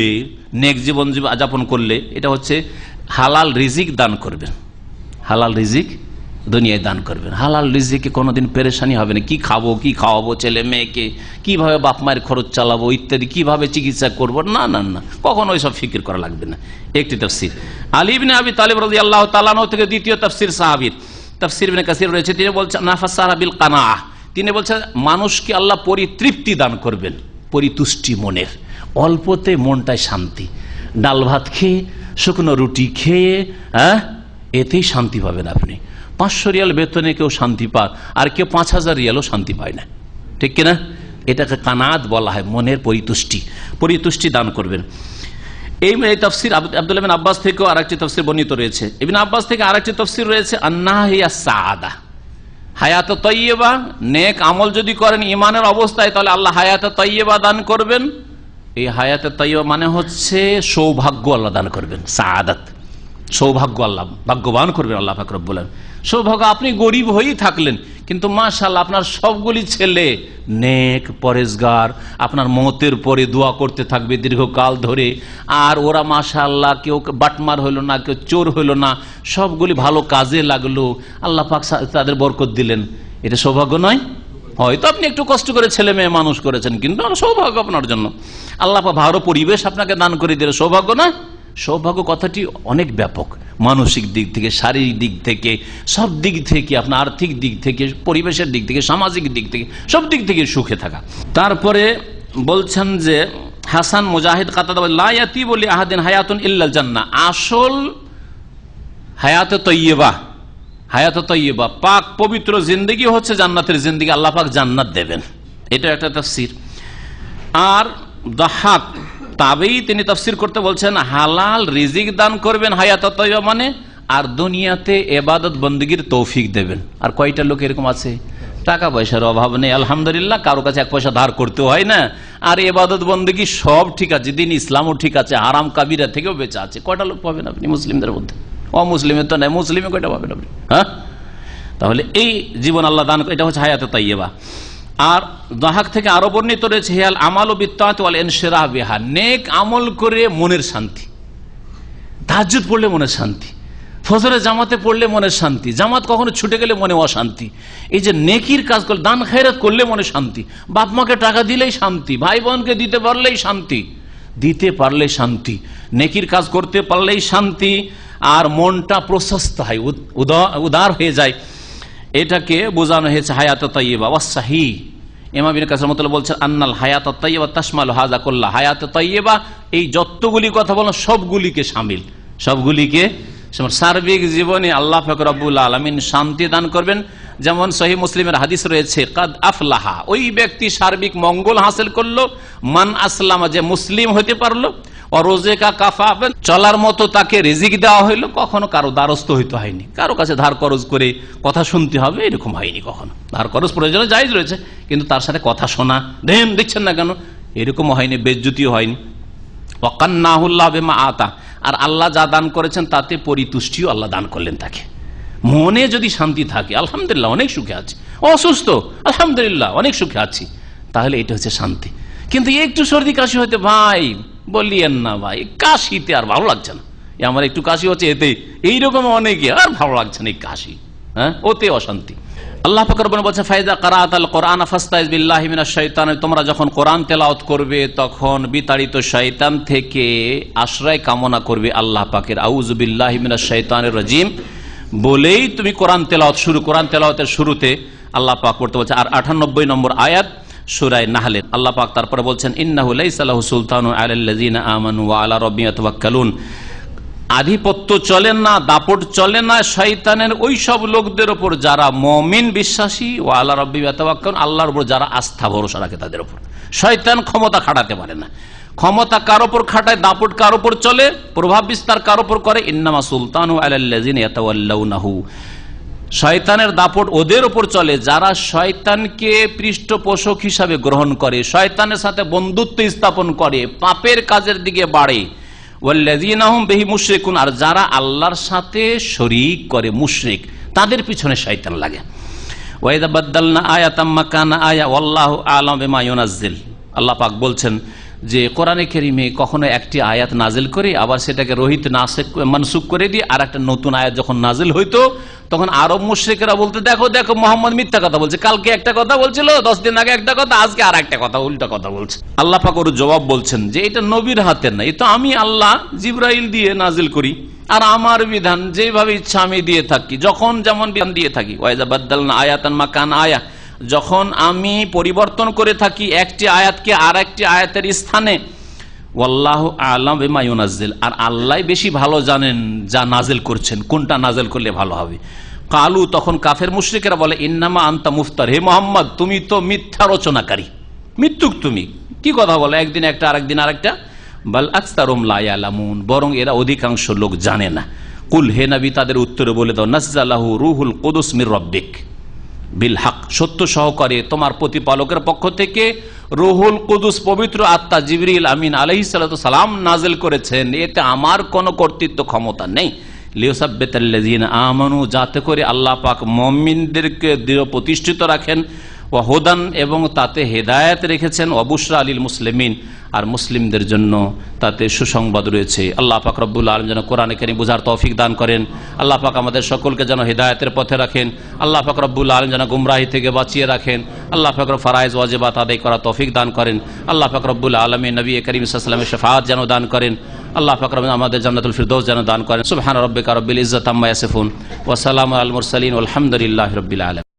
নেক জীবন যাপন করলে, এটা হচ্ছে হালাল রিজিক দান করবেন। হালাল রিজিক দুনিয়ায় দান করবেন। হালাল রিজিকে কোনোদিন পেরেশানি হবে না, কি খাবো, কি খাওয়াবো ছেলে মেয়েকে, কিভাবে বাপ মায়ের খরচ চালাবো ইত্যাদি, কিভাবে চিকিৎসা করবো, না না না, কখনো ওইসব ফিকির করা লাগবে না। একটি তাফসীর আলী ইবনে আবি তালিব রাদিয়াল্লাহু তাআলা আনহু থেকে দ্বিতীয় তাফসীর সাহাবীর তাফসীর ইবনে কাসির রয়েছে, তিনি বলছেন নাফাসারা বিল কানাআহ, তিনি বলছেন মানুষকে আল্লাহ পরিতৃপ্তি দান করবেন, পরিতুষ্টি মনের, অল্পতে মনটায় শান্তি। ডাল ভাত খেয়ে, শুকনো রুটি খেয়ে, এতেই শান্তি পাবেন আপনি। 500 রিয়াল বেতনে কেউ শান্তি পায়, আর কেউ 5000 রিয়ালও শান্তি পায় না, ঠিক কিনা? এটাকে কানাত বলা হয়, মনের পরিতুষ্টি, পরিতুষ্টি দান করবেন। এই তাফসীর আব্দুল্লাহ বিন আব্বাস থেকেও আরেকটি তাফসীর বর্ণিত রয়েছে। ইবনে আব্বাস থেকে আরেকটি তাফসীর রয়েছে আন্নাহা হিয়া সাআদা, হায়াতে তাইয়্যিবা, নেক আমল যদি করেন ঈমানের অবস্থায়, তাহলে আল্লাহ হায়াতে তাইয়্যিবা দান করবেন। এই হায়াতে তাইয়্যিবা মানে হচ্ছে সৌভাগ্য আল্লাহ দান করবেন, সাআদাত, সৌভাগ্য আল্লাহ ভাগ্যবান করবেন আল্লাহ পাক রব্বুল আলামিন। সৌভাগ্য, আপনি গরিব হয়েই থাকলেন কিন্তু মাশাআল্লাহ আপনার সবগুলি ছেলে নেক, পরেজগার, আপনার মওতের পরে দোয়া করতে থাকবে দীর্ঘকাল ধরে, আর ওরা মাশাআল্লাহ কেউ বাটমার হইল না, কেউ চোর হইল না, সবগুলি ভালো কাজে লাগলো, আল্লাহ পাক তাদের বরকত দিলেন। এটা সৌভাগ্য নয়? হয়তো আপনি একটু কষ্ট করে ছেলে মেয়ে মানুষ করেছেন, কিন্তু সৌভাগ্য আপনার জন্য। আল্লাহ পাক ভালো পরিবেশ আপনাকে দান করে দিলে সৌভাগ্য না? সৌভাগ্য কথাটি অনেক ব্যাপক, মানসিক দিক থেকে, শারীরিক দিক থেকে, সব দিক থেকে, আপনার আর্থিক দিক থেকে, পরিবেশের দিক থেকে, সামাজিক দিক থেকে, সব দিক থেকে সুখে থাকা। তারপরে বলছেন যে হাসান মুজাহিদ কাতাদা লা ইয়াতিবু লি আহাদিন হায়াতুন ইল্লাল জান্নাহ, আসল হায়াতে তাইয়্যিবা, হায়াতে তাইয়্যিবা পাক পবিত্র জিন্দেগি হচ্ছে জান্নাতের জিন্দেগি, আল্লাহ পাক জান্নাত দেবেন। এটা একটা তাফসীর। আর দাহাক তাবেই তিনি তাফসীর করতে বলছেন হালাল রিজিক দান করবেন হায়াতে তাইয়্যিবা মানে, আর দুনিয়াতে ইবাদত বندگির তৌফিক দেবেন। আর কয়টা লোক এরকম আছে, টাকা পয়সার অভাব নেই আলহামদুলিল্লাহ, কারো কাছে এক পয়সা ধার করতে হয় না, আর ইবাদত বندگি সব ঠিক আছে, দিন ইসলামও ঠিক আছে, হারাম কাবিরা থেকেও বেঁচে আছে। কয়টা লোক পাবেন আপনি মুসলিমদের মধ্যে? অমুসলিমের তো নাই, মুসলিমে কয়টা পাবেন আপনি? হ্যাঁ, তাহলে এই জীবন আল্লাহ দান, এটা হচ্ছে হায়াতে তাইয়্যিবা। আর দাহাক থেকে আরো বর্ণিত রয়েছে হিয়াল আমালু বিত্তাআতি ওয়াল ইনশিরাহ বিহা, নেক আমল করে মনের শান্তি, তাহাজ্জুদ পড়লে মনের শান্তি, ফজরে জামাতে পড়লে মনের শান্তি, জামাত কখনো ছুটে গেলে মনে অশান্তি। এই যে নেকির কাজ করলে, দান খায়রাত করলে মনে শান্তি, বাপ মাকে টাকা দিলেই শান্তি, ভাই বোনকে দিতে পারলেই শান্তি, দিতে পারলে শান্তি, নেকির কাজ করতে পারলেই শান্তি, আর মনটা প্রশস্ত হয়, উদার হয়ে যায়। এটাকে বোঝানো হয়েছে হায়াতে তাইয়্যিবা ওয়াস সাহিহ। ইমাম ইবনে কাসির রাহমাতুল্লাহ বলছেন আন্নাল হায়াতে তাইয়্যিবা তাশমালু হাযা কুল্লা, হায়াতে তাইয়্যিবা এই যতগুলি কথা বললাম সবগুলিকে শামিল, সবগুলিকে সার্বিক জীবনে আল্লাহ পাক রব্বুল আলামিন শান্তি দান করবেন। যেমন সহিহ মুসলিমের হাদিস রয়েছে কাদ আফলাহা, ওই ব্যক্তি সার্বিক মঙ্গল হাসিল করলো, মান আসলামা, যে মুসলিম হতে পারলো, রোজেকা কাফাবেন, চলার মতো তাকে রিজিক দেওয়া হইলো, কখনো কারো দ্বারস্থ হইতে হয়নি, কারো কাছে ধার খরচ করে কথা শুনতে হবে এরকম হয়নি কখনো। ধার খরচ প্রয়োজনে জায়েজ রয়েছে, কিন্তু তার সাথে কথা শোনা, দেন দিচ্ছেন না কেন, এরকম হয়নি, বেজ্জতিও হয়নি। ওয়াকান্নাহুল্লাহ বিমা আতা, আর আল্লাহ যা দান করেছেন তাতে পরিতুষ্টিও আল্লাহ দান করলেন তাকে। মনে যদি শান্তি থাকে, আলহামদুলিল্লাহ অনেক সুখে আছি, অসুস্থ আলহামদুলিল্লাহ অনেক সুখে আছি, তাহলে এটা হচ্ছে শান্তি। কিন্তু একটু সর্দি কাশি হইতে ভাই বলিয়েন না ভাই, কাশিতে আর ভালো লাগছে না, আমার একটু কাশি হচ্ছে এতে, এইরকম অনেকে আর ভালো লাগছে না এই কাশি, হ্যাঁ, ওতে অশান্তি। আল্লাহ পাক রব্বুল বলেছে ফাইদা কারাআতাল কোরআন ফাস্তাইজ বিল্লাহি মিনাশ শাইতান, তোমরা যখন কোরআন তেলাওয়াত করবে তখন বিতাড়িত শয়তান থেকে আশ্রয় কামনা করবে আল্লাহ পাকের, আউযু বিল্লাহি মিনাশ শাইতানির রাজিম বলেই তুমি কোরআন তেলাওয়াত শুরু। কোরআন তেলাওয়াতের শুরুতে আল্লাহ পাক পড়তে বলছে, আর 98 নম্বর আয়াত সূরা নাহলে আল্লাহ পাক তারপরে বলছেন ইন্নাহু লাইসা লাহু সুলতানু আলাল্লাযিনা আমানু ওয়া আলা রাব্বিহিম ইয়াতাওয়াক্কালুন, আধিপত্য চলে না, দাপট চলে না শয়তানের ওই সব লোকদের উপর যারা মুমিন বিশ্বাসী, ওয়া আলা রাব্বিহিম ইয়াতাওয়াক্কালুন, আল্লাহর উপর যারা আস্থা ভরসা রাখে তাদের উপর। শয়তান ক্ষমতা খাটাতে পারে না, ক্ষমতা কার উপর খাটায়, দাপট কার উপর চলে, প্রভাব বিস্তার কার উপর করে, ইন্নামা সুলতানু আলাল্লাযিনা ইয়াতাওয়াল্লাউনাহু, শয়তানের দাপট ওদের ওপর চলে যারা শয়তানকে পৃষ্ঠপোষক হিসাবে গ্রহণ করে, শয়তানের সাথে বন্ধুত্ব স্থাপন করে, পাপের কাজের দিকে বাড়ে। ওয়াল্লাযীনা হুম বিহি মুশরিকুন, আর যারা আল্লাহর সাথে শরীক করে, মুশরিক, তাদের পিছনে শয়তান লাগে। ওয়া ইযা বাদদালনা আয়াতাম মাকানা আয়া ওয়াল্লাহু আ'লামু বিমা ইউনাজ্জিল। আল্লাহ পাক বলছেন যে কোরআনে কারীমে কখনো একটি আয়াত নাজিল করে আবার সেটাকে রহিত নাসিখ মানসুখ করে দিয়ে আর একটা নতুন আয়াত যখন নাজিল হইতো, তখন আরব মুশরিকেরা বলতে, দেখো দেখো মোহাম্মদ মিথ্যা কথা বলছে, কালকে একটা কথা বলছিল, 10 দিন আগে একটা কথা, আজকে আর একটা কথা, উল্টা কথা বলছে। আল্লাহ পাক ওর জবাব বলছেন যে এটা নবীর হাতের না, এটা আমি আল্লাহ জিবরাইল দিয়ে নাজিল করি, আর আমার বিধান যেভাবে ইচ্ছা আমি দিয়ে থাকি, যখন যেমন বিধান দিয়ে থাকি। ওয়া ইযা বাদদালনা আয়াতান মাকানা আয়া, যখন আমি পরিবর্তন করে থাকি একটি আয়াতকে আর একটি আয়াতের স্থানে, ওয়াল্লাহু আ'লামু বিমা ইউনাজ্জিল, আর আল্লাহ বেশি ভালো জানেন যা নাজিল করছেন, কোনটা নাজিল করলে ভালো হবে। কালু, তখন কাফের মুশরিকেরা বলে, ইন্নামা আনতা মুফতার, হে মোহাম্মদ তুমি তো মিথ্যা রচনাকারী, মিথ্যুক তুমি, কি কথা বলো, একদিন একটা আরেকদিন আরেকটা। বাল আকসারুহুম লা ইয়ালামুন, বরং এরা অধিকাংশ লোক জানে না। কুল, হে নবী তাদের উত্তরে বলে দাও, নাজ্জালাহু রূহুল কুদুস মির রাব্বিক বিল হক, সত্য সহকারে তোমার প্রতিপালকের পক্ষ থেকে রুহুল কুদুস পবিত্র আত্মা জিবরিল আমিন আলাইহিস সালাতু সালাম নাজিল করেছেন, এতে আমার কোনো কর্তৃত্ব ক্ষমতা নেই। লিউসাব্বিতাল্লাযীনা আমানু, যাতে করে আল্লাহ পাক মুমিনদেরকে দৃঢ় প্রতিষ্ঠিত রাখেন, ওয়া হুদান, এবং তাতে হেদায়েত রেখেছেন, ওয়া বুশরা লিল মুসলিমিন, আর মুসলিমদের জন্য তাতে সুসংবাদ রয়েছে। আল্লাহ পাক রব্বুল আলামিন যেন কোরআনে কারীম বুঝার তৌফিক দান করেন। আল্লাহ পাক আমাদের সকলকে যেন হেদায়েতের পথে রাখেন। আল্লাহ পাক রব্বুল আলামিন যেন গুমরাহি থেকে বাঁচিয়ে রাখেন। আল্লাহ পাক ফরায়েজ ওয়াজিবাত আদায় করা তৌফিক দান করেন। আল্লাহ পাক রব্বুল আলামিন নবী করিম সাল্লাল্লাহু আলাইহি ওয়াসাল্লামের শাফাআত যেন দান করেন। আল্লাহ পাক রব্বুল আমাদের জান্নাতুল ফিরদৌস যেন দান করেন। সুবহান রাব্বিকা রব্বিল ইজ্জাতি আম্মা ইয়াসিফুন ওয়া সালামুন আলাল মুরসালিন ওয়ালহামদুলিল্লাহি রাব্বিল আলামিন।